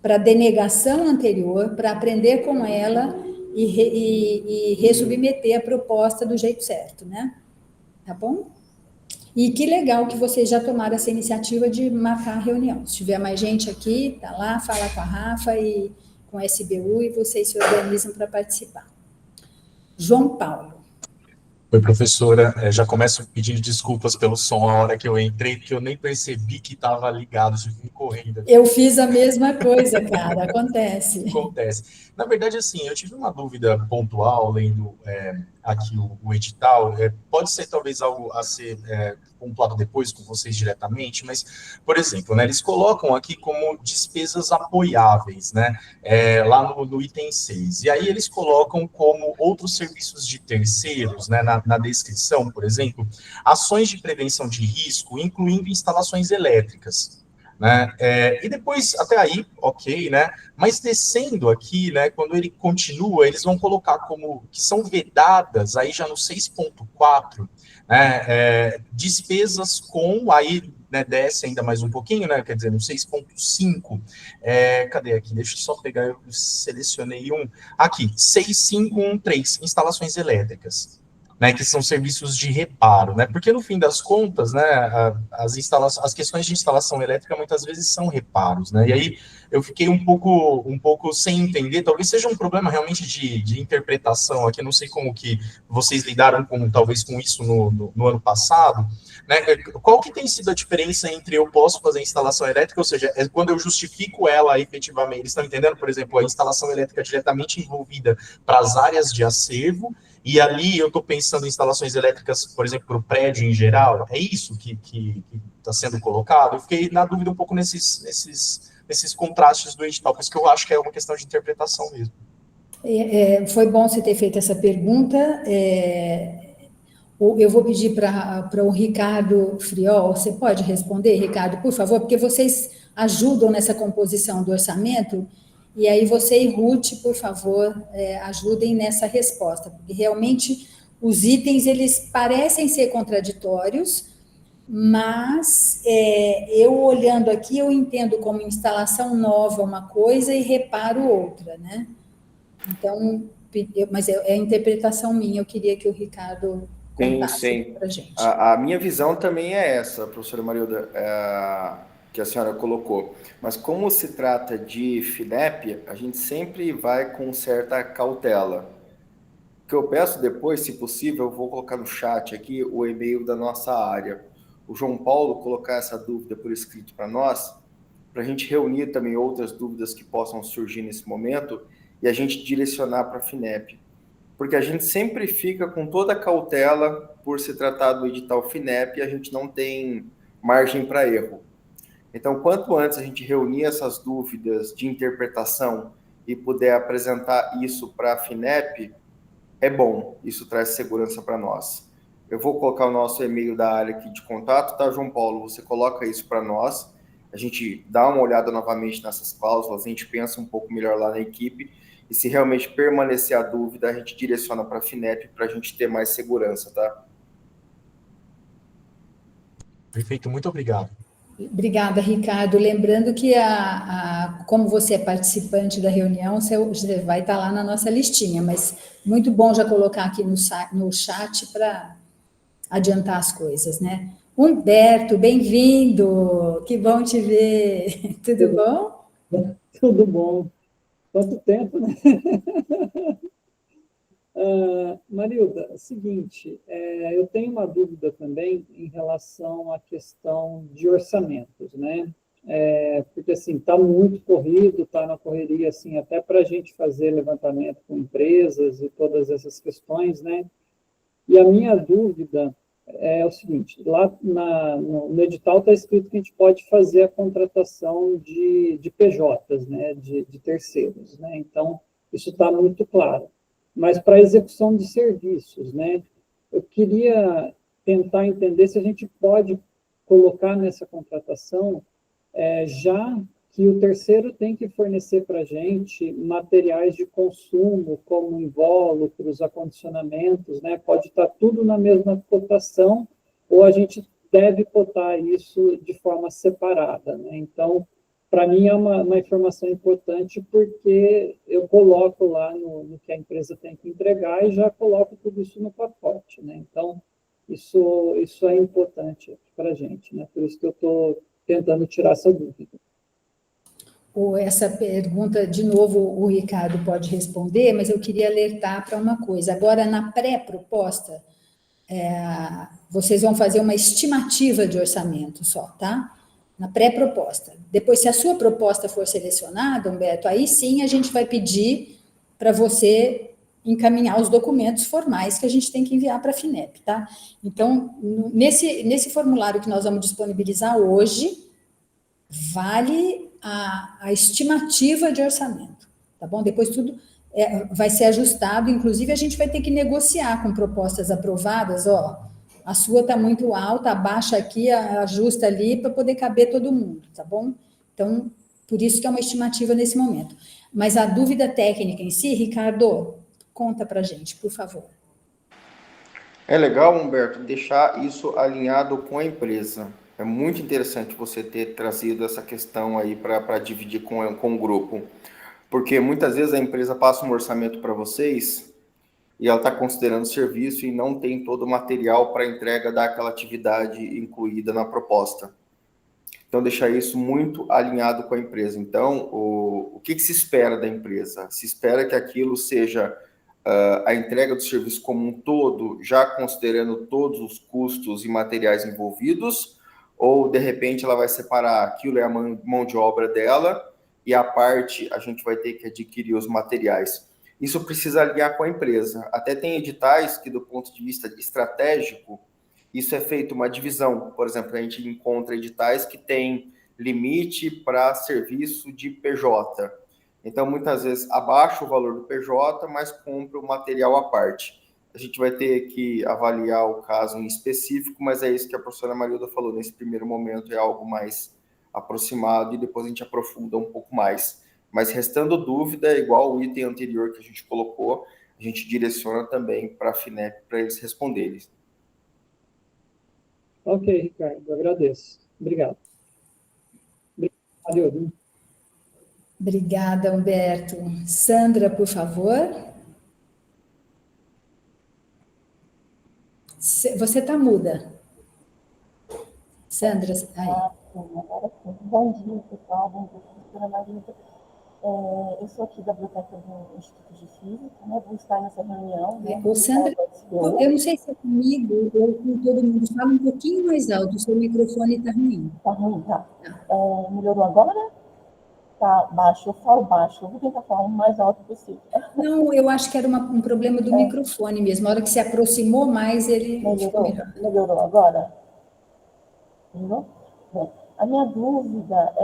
para a denegação anterior, para aprender com ela e ressubmeter a proposta do jeito certo, né? Tá bom? E que legal que vocês já tomaram essa iniciativa de marcar a reunião. Se tiver mais gente aqui, tá lá, fala com a Rafa e com a SBU e vocês se organizam para participar. João Paulo. Oi, professora. Já começo pedindo desculpas pelo som a hora que eu entrei, porque eu nem percebi que estava ligado, eu fui correndo. Eu fiz a mesma coisa, cara, acontece. Acontece. Na verdade, assim, eu tive uma dúvida pontual, lendo aqui o edital, pode ser talvez algo a ser pontuado depois com vocês diretamente, mas, por exemplo, né, eles colocam aqui como despesas apoiáveis, né, lá no item 6, e aí eles colocam como outros serviços de terceiros, né, na descrição, por exemplo, ações de prevenção de risco, incluindo instalações elétricas, né, e depois, até aí, ok, né, mas descendo aqui, né, quando ele continua, eles vão colocar como que são vedadas, aí já no 6.4, né, despesas com, aí, né, desce ainda mais um pouquinho, né, quer dizer, no 6.5, cadê aqui? Deixa eu só pegar, eu selecionei aqui, 6513, instalações elétricas, né, que são serviços de reparo, né, porque no fim das contas, né, as questões de instalação elétrica muitas vezes são reparos, né, e aí eu fiquei um pouco sem entender, talvez seja um problema realmente de interpretação aqui, não sei como que vocês lidaram talvez com isso no ano passado, né, qual que tem sido a diferença entre eu posso fazer instalação elétrica, ou seja, quando eu justifico ela efetivamente, eles estão entendendo, por exemplo, a instalação elétrica diretamente envolvida para as áreas de acervo, e ali eu estou pensando em instalações elétricas, por exemplo, para o prédio em geral, é isso que está sendo colocado? Eu fiquei na dúvida um pouco nesses contrastes do edital, por isso que eu acho que é uma questão de interpretação mesmo. Foi bom você ter feito essa pergunta. Eu vou pedir para o Ricardo Friol, você pode responder, Ricardo, por favor, porque vocês ajudam nessa composição do orçamento, e aí você e Ruth, por favor, ajudem nessa resposta, porque realmente os itens, eles parecem ser contraditórios, mas eu olhando aqui, eu entendo como instalação nova uma coisa e reparo outra, né? Então, mas é a interpretação minha, eu queria que o Ricardo contasse para a gente. A minha visão também é essa, professora Marilda, que a senhora colocou, mas como se trata de FINEP, a gente sempre vai com certa cautela. O que eu peço depois, se possível, eu vou colocar no chat aqui o e-mail da nossa área. O João Paulo colocar essa dúvida por escrito para nós, para a gente reunir também outras dúvidas que possam surgir nesse momento e a gente direcionar para a FINEP. Porque a gente sempre fica com toda a cautela por se tratar do edital FINEP e a gente não tem margem para erro. Então, quanto antes a gente reunir essas dúvidas de interpretação e puder apresentar isso para a FINEP, é bom, isso traz segurança para nós. Eu vou colocar o nosso e-mail da área aqui de contato, tá, João Paulo? Você coloca isso para nós, a gente dá uma olhada novamente nessas cláusulas, a gente pensa um pouco melhor lá na equipe, e se realmente permanecer a dúvida, a gente direciona para a FINEP para a gente ter mais segurança, tá? Perfeito, muito obrigado. Obrigada, Ricardo. Lembrando que, como você é participante da reunião, você vai estar lá na nossa listinha, mas muito bom já colocar aqui no chat para adiantar as coisas, né? Humberto, bem-vindo, que bom te ver. Tudo bom? Tudo bom. Quanto tempo, né? Marilda, é o seguinte, eu tenho uma dúvida também em relação à questão de orçamentos, né? Porque, assim, está muito corrido, está na correria, assim, até para a gente fazer levantamento com empresas e todas essas questões, né? E a minha dúvida é o seguinte, lá no edital está escrito que a gente pode fazer a contratação de PJs, né? De terceiros, né? Então, isso está muito claro. Mas para a execução de serviços, né? Eu queria tentar entender se a gente pode colocar nessa contratação já que o terceiro tem que fornecer para a gente materiais de consumo, como invólucros, acondicionamentos, né? Pode estar tudo na mesma cotação, ou a gente deve cotar isso de forma separada, né? Então, para mim é uma informação importante, porque eu coloco lá no que a empresa tem que entregar e já coloco tudo isso no pacote, né? Então, isso é importante para a gente, né? Por isso que eu estou tentando tirar essa dúvida. Essa pergunta, de novo, o Ricardo pode responder, mas eu queria alertar para uma coisa. Agora, na pré-proposta, vocês vão fazer uma estimativa de orçamento só, tá? Na pré-proposta. Depois, se a sua proposta for selecionada, Humberto, aí sim a gente vai pedir para você encaminhar os documentos formais que a gente tem que enviar para a FINEP, tá? Então, nesse formulário que nós vamos disponibilizar hoje, vale a estimativa de orçamento, tá bom? Depois tudo vai ser ajustado, inclusive a gente vai ter que negociar com propostas aprovadas, ó, a sua está muito alta, abaixa aqui, ajusta ali, para poder caber todo mundo, tá bom? Então, por isso que é uma estimativa nesse momento. Mas a dúvida técnica em si, Ricardo, conta para a gente, por favor. É legal, Humberto, deixar isso alinhado com a empresa. É muito interessante você ter trazido essa questão aí para dividir com o grupo. Porque muitas vezes a empresa passa um orçamento para vocês e ela está considerando serviço e não tem todo o material para entrega daquela atividade incluída na proposta. Então, deixar isso muito alinhado com a empresa. Então, o que se espera da empresa? Se espera que aquilo seja a entrega do serviço como um todo, já considerando todos os custos e materiais envolvidos, ou, de repente, ela vai separar aquilo é a mão de obra dela e a parte a gente vai ter que adquirir os materiais. Isso precisa alinhar com a empresa. Até tem editais que, do ponto de vista estratégico, isso é feito uma divisão. Por exemplo, a gente encontra editais que tem limite para serviço de PJ. Então, muitas vezes, abaixa o valor do PJ, mas compra o material à parte. A gente vai ter que avaliar o caso em específico, mas é isso que a professora Marilda falou. Nesse primeiro momento é algo mais aproximado e depois a gente aprofunda um pouco mais. Mas restando dúvida, igual o item anterior que a gente colocou, a gente direciona também para a FINEP para eles responderem. Ok, Ricardo, agradeço. Obrigado. Valeu. Obrigada, Humberto. Sandra, por favor. Você está muda. Sandra, aí. Agora sim. Bom dia, pessoal. Bom dia, professora Marisa. Eu sou aqui da Biblioteca do Instituto de Física, né? Vou estar nessa reunião. Ô, Sandra, eu não sei se é comigo ou com todo mundo. Fala um pouquinho mais alto, o seu microfone está ruim. Está ruim, tá? Melhorou agora? Tá baixo, eu falo baixo. Eu vou tentar falar o mais alto possível. Não, eu acho que era um problema do microfone mesmo. Na hora que se aproximou mais, ele ficou melhor. Melhorou agora? Melhorou? Bom, a minha dúvida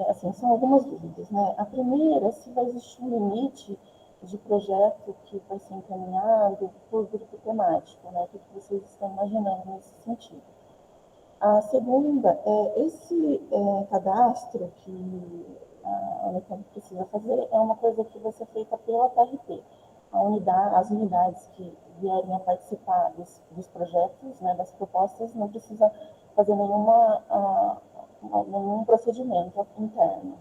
assim, são algumas dúvidas, né? A primeira, se vai existir um limite de projeto que vai ser encaminhado por grupo temático, né? O que vocês estão imaginando nesse sentido? A segunda, esse cadastro que a Unicamp precisa fazer é uma coisa que vai ser feita pela TRT. As unidades que vierem a participar dos projetos, né, das propostas, não precisa fazer nenhuma nenhum procedimento interno.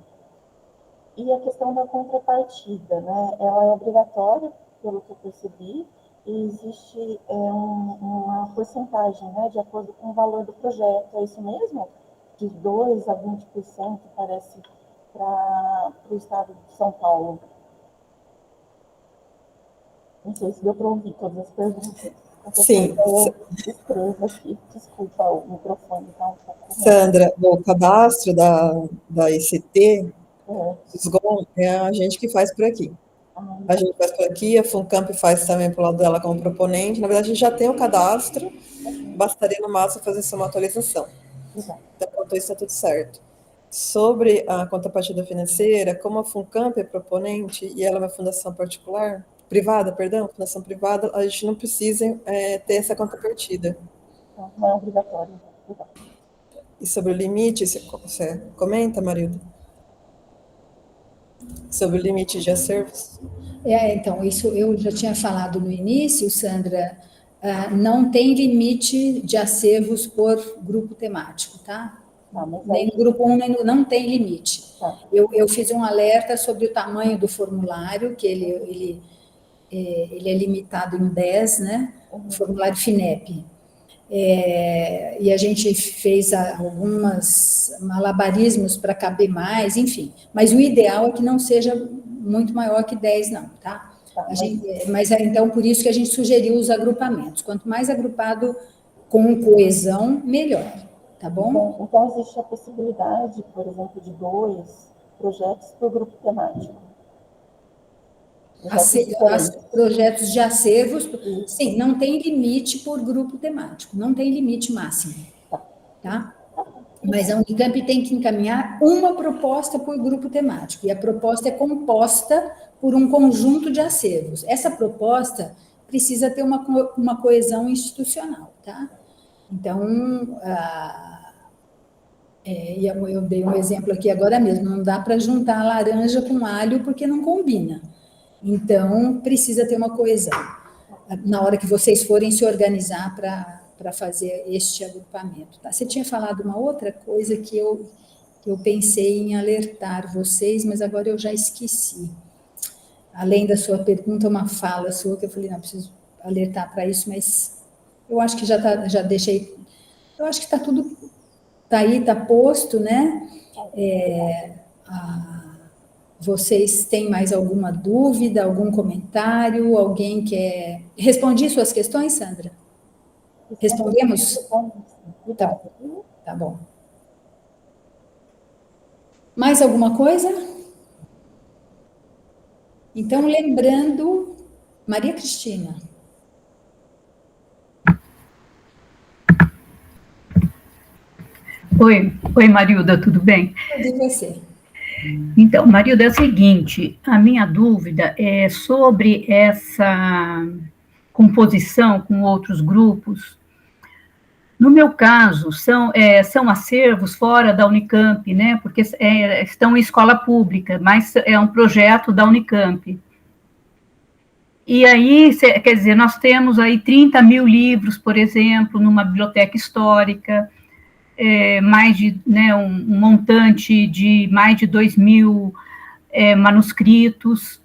E a questão da contrapartida, né? Ela é obrigatória, pelo que eu percebi, e existe uma porcentagem, né, de acordo com o valor do projeto. É isso mesmo? De 2% a 20%, parece, para o estado de São Paulo. Não sei se deu para ouvir todas as perguntas. Sim. Eu escrevo aqui. Desculpa, o microfone está um pouco... Sandra, o cadastro da ICT, SGOM, é a gente que faz por aqui. A gente faz por aqui, a FUNCAMP faz também para o lado dela como proponente. Na verdade, a gente já tem o cadastro, bastaria no máximo fazer só uma atualização. Então, quanto a isso, está tudo certo. Sobre a contrapartida financeira, como a FUNCAMP é proponente e ela é uma fundação fundação privada, a gente não precisa ter essa contrapartida. Não é obrigatório. E sobre o limite, você comenta, Marilda? Sobre o limite de acervos? Então, isso eu já tinha falado no início, Sandra, não tem limite de acervos por grupo temático, tá? Nem no grupo 1, não tem limite. Eu fiz um alerta sobre o tamanho do formulário, que ele é limitado em 10, né? O formulário FINEP. E a gente fez alguns malabarismos para caber mais, enfim. Mas o ideal é que não seja muito maior que 10, não, tá? Mas então, por isso que a gente sugeriu os agrupamentos. Quanto mais agrupado com coesão, melhor, tá bom? Então, existe a possibilidade, por exemplo, de 2 projetos por grupo temático. Projetos de acervos, sim, não tem limite por grupo temático, não tem limite máximo, tá? Mas a Unicamp tem que encaminhar uma proposta por grupo temático, e a proposta é composta por um conjunto de acervos. Essa proposta precisa ter uma coesão institucional, tá? Então, eu dei um exemplo aqui agora mesmo, não dá para juntar laranja com alho porque não combina. Então, precisa ter uma coesão na hora que vocês forem se organizar para fazer este agrupamento. Tá? Você tinha falado uma outra coisa que eu pensei em alertar vocês, mas agora eu já esqueci. Além da sua pergunta, uma fala sua, que eu falei, não, preciso alertar para isso, mas eu acho que já deixei... Eu acho que está tudo... Está aí, está posto, né? Vocês têm mais alguma dúvida, algum comentário? Alguém quer... Respondi suas questões, Sandra? Respondemos? Tá bom. Mais alguma coisa? Então, lembrando... Maria Cristina. Oi, Marilda, tudo bem? E você? Então, Marilda, é o seguinte, a minha dúvida é sobre essa composição com outros grupos. No meu caso, são acervos fora da Unicamp, né? Porque estão em escola pública, mas é um projeto da Unicamp. E aí, quer dizer, nós temos aí 30 mil livros, por exemplo, numa biblioteca histórica, mais de, né, um montante de mais de 2.000 manuscritos.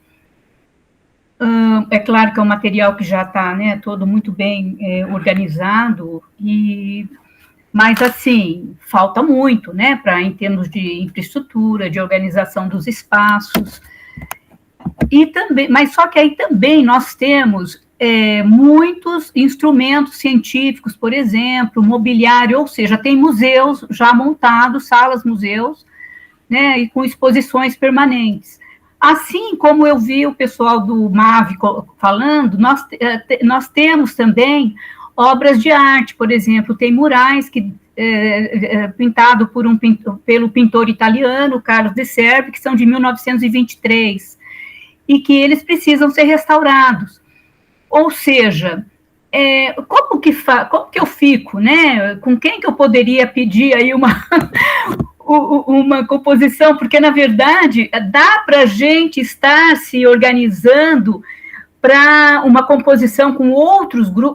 É claro que é um material que já está, né, todo muito bem organizado, mas, assim, falta muito, né, em termos de infraestrutura, de organização dos espaços. E também, mas só que aí também nós temos muitos instrumentos científicos, por exemplo, mobiliário, ou seja, tem museus já montados, salas-museus, né, e com exposições permanentes. Assim como eu vi o pessoal do MAV falando, nós temos também obras de arte, por exemplo, tem murais pintado pelo pintor italiano, Carlos de Servi, que são de 1923, e que eles precisam ser restaurados. Ou seja, como que eu fico, né? Com quem que eu poderia pedir aí uma composição? Porque, na verdade, dá para a gente estar se organizando para uma composição com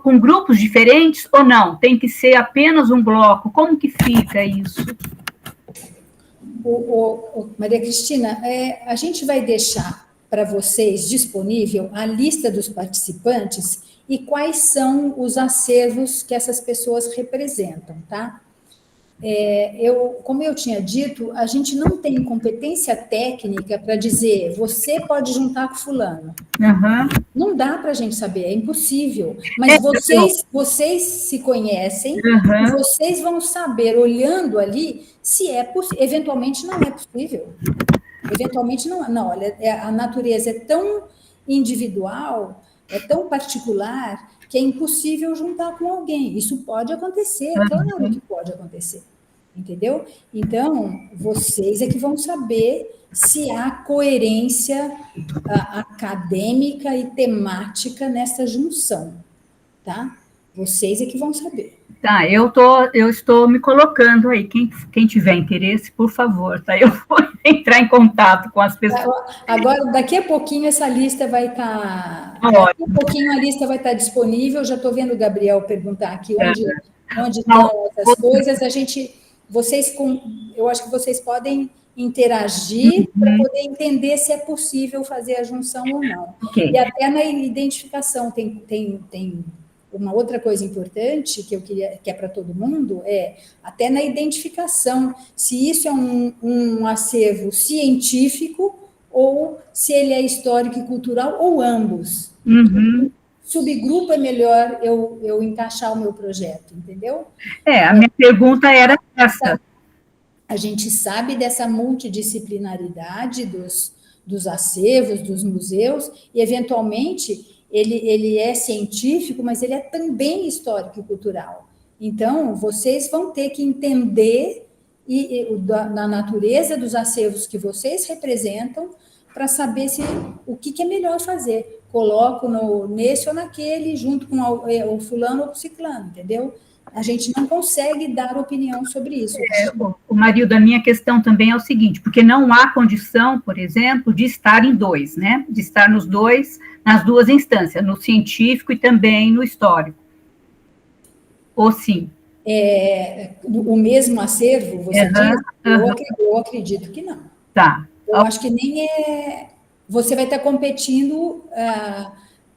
com grupos diferentes ou não? Tem que ser apenas um bloco? Como que fica isso? Maria Cristina, a gente vai deixar para vocês disponível a lista dos participantes e quais são os acervos que essas pessoas representam, tá? Como eu tinha dito, a gente não tem competência técnica para dizer, você pode juntar com fulano. Uhum. Não dá para a gente saber, é impossível. Mas vocês se conhecem, e vocês vão saber, olhando ali, se é possível. Eventualmente não é possível. Eventualmente não. Olha, a natureza é tão individual, é tão particular, que é impossível juntar com alguém. Isso pode acontecer, claro que pode acontecer. Entendeu? Então, vocês é que vão saber se há coerência acadêmica e temática nessa junção, tá? Vocês é que vão saber. Tá, eu estou me colocando aí. Quem tiver interesse, por favor, tá? Eu vou entrar em contato com as pessoas. Agora, daqui a pouquinho essa lista vai estar. Daqui a pouquinho a lista vai estar disponível. Já estou vendo o Gabriel perguntar aqui onde estão essas coisas. Eu acho que vocês podem interagir para poder entender se é possível fazer a junção ou não. Okay. E até na identificação tem uma outra coisa importante que é para todo mundo, até na identificação, se isso é um acervo científico ou se ele é histórico e cultural, ou ambos. Uhum. Subgrupo é melhor eu encaixar o meu projeto, entendeu? A minha pergunta era essa. A gente sabe dessa multidisciplinaridade dos acervos, dos museus, e, eventualmente, ele é científico, mas ele é também histórico e cultural. Então, vocês vão ter que entender na natureza dos acervos que vocês representam para saber o que é melhor fazer. Coloco nesse ou naquele, junto com o fulano ou o ciclano, entendeu? A gente não consegue dar opinião sobre isso. Marilda, a minha questão também é o seguinte, porque não há condição, por exemplo, de estar em dois, né? De estar nas duas instâncias, no científico e também no histórico. Ou sim? O mesmo acervo, você diz? Eu acredito que não. Tá. Eu acho que nem você vai estar competindo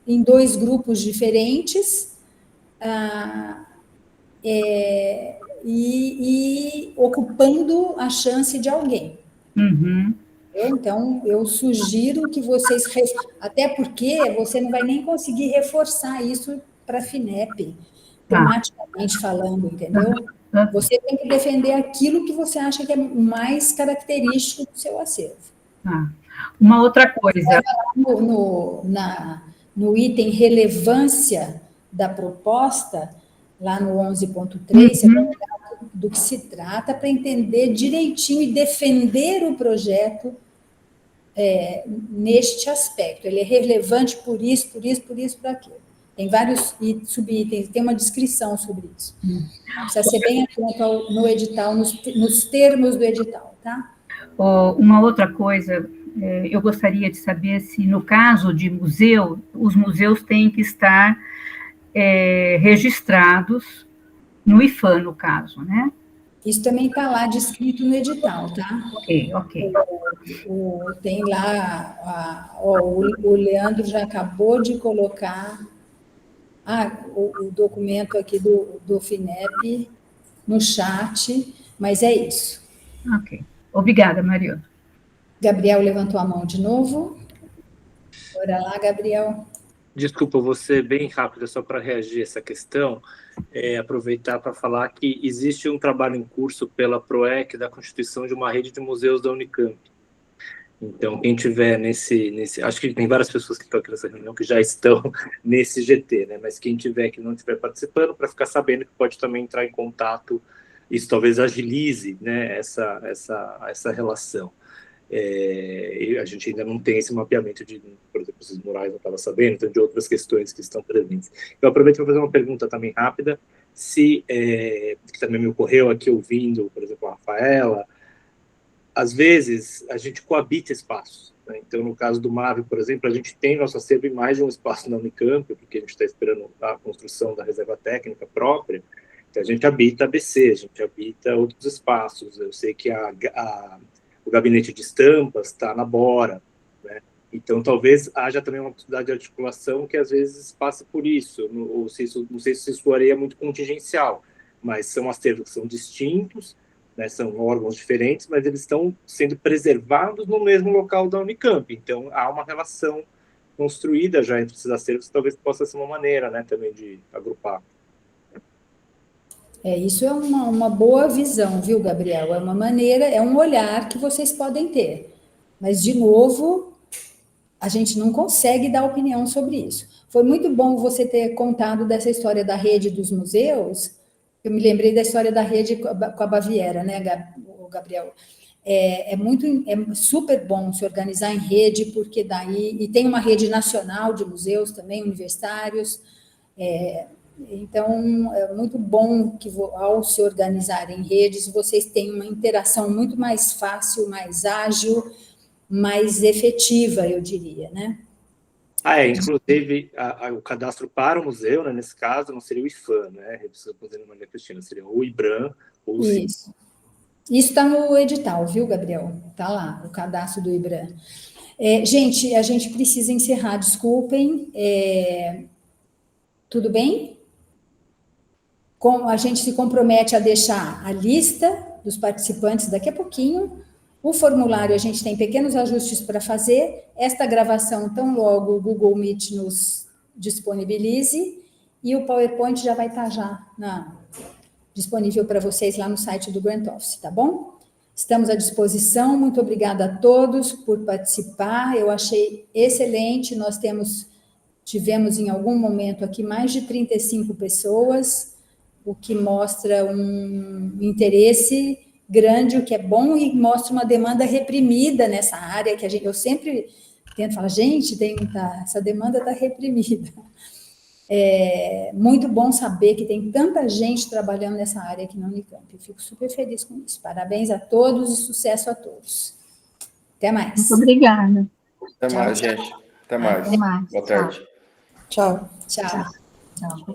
em dois grupos diferentes, e ocupando a chance de alguém. Uhum. Então, eu sugiro que vocês... Até porque você não vai nem conseguir reforçar isso para a FINEP, tematicamente falando, entendeu? Você tem que defender aquilo que você acha que é mais característico do seu acervo. Uma outra coisa... No item relevância da proposta, lá no 11.3, você vai olhar do que se trata para entender direitinho e defender o projeto neste aspecto. Ele é relevante por isso, por aquilo. Tem vários subitens, tem uma descrição sobre isso. Precisa ser bem atento no edital, nos termos do edital, tá? Uma outra coisa, eu gostaria de saber se, no caso de museu, os museus têm que estar registrados no IFAM, no caso, né? Isso também está lá descrito no edital, tá? Ok. Tem lá, o Leandro já acabou de colocar o documento aqui do FINEP no chat, mas é isso. Ok. Obrigada, Marilda. Gabriel levantou a mão de novo. Bora lá, Gabriel. Desculpa, eu vou ser bem rápido, só para reagir a essa questão, aproveitar para falar que existe um trabalho em curso pela PROEC da constituição de uma rede de museus da Unicamp. Então, quem tiver acho que tem várias pessoas que estão aqui nessa reunião que já estão nesse GT, né? Mas quem tiver que não estiver participando, para ficar sabendo que pode também entrar em contato, isso talvez agilize, né, essa relação. A gente ainda não tem esse mapeamento de, por exemplo, esses murais não estava sabendo, então de outras questões que estão presentes. Eu aproveito para fazer uma pergunta também rápida, que também me ocorreu aqui ouvindo, por exemplo, a Rafaela. Às vezes a gente coabita espaços, né? Então, no caso do MAVE, por exemplo, a gente tem nosso acervo em mais de um espaço na Unicamp, porque a gente está esperando a construção da reserva técnica própria. Então, a gente habita a ABC, a gente habita outros espaços. Eu sei que a o gabinete de estampas está na Bora, né? Então, talvez haja também uma possibilidade de articulação que, às vezes, passa por isso. Ou se isso, não sei se isso é muito contingencial, mas são acervos que são distintos, né, são órgãos diferentes, mas eles estão sendo preservados no mesmo local da Unicamp. Então, há uma relação construída já entre esses acervos, talvez possa ser uma maneira, né, também de agrupar. Isso é uma boa visão, viu, Gabriel? É uma maneira, é um olhar que vocês podem ter. Mas, de novo, a gente não consegue dar opinião sobre isso. Foi muito bom você ter contado dessa história da rede dos museus. Eu me lembrei da história da rede com a Baviera, né, Gabriel? É super bom se organizar em rede, porque daí... E tem uma rede nacional de museus também, universitários. Então, é muito bom que, ao se organizar em redes, vocês tenham uma interação muito mais fácil, mais ágil, mais efetiva, eu diria, né? Inclusive, o cadastro para o museu, né, nesse caso, não seria o IFAM, né, respondendo a Maria Cristina, seria o IBRAM ou o CIN. Isso está no edital, viu, Gabriel? Está lá, o cadastro do IBRAM. Gente, a gente precisa encerrar, desculpem. Tudo bem? A gente se compromete a deixar a lista dos participantes daqui a pouquinho. O formulário, a gente tem pequenos ajustes para fazer. Esta gravação, tão logo o Google Meet nos disponibilize, e o PowerPoint já vai estar disponível para vocês lá no site do Grant Office, tá bom? Estamos à disposição. Muito obrigada a todos por participar. Eu achei excelente. Nós tivemos em algum momento aqui mais de 35 pessoas, o que mostra um interesse grande, o que é bom, e mostra uma demanda reprimida nessa área, que eu sempre tento falar, gente, essa demanda está reprimida. É muito bom saber que tem tanta gente trabalhando nessa área aqui na Unicamp. Eu fico super feliz com isso. Parabéns a todos e sucesso a todos. Até mais. Muito obrigada. Até mais, gente. Até mais. Até mais. Boa tarde. Tchau. Tchau. Tchau.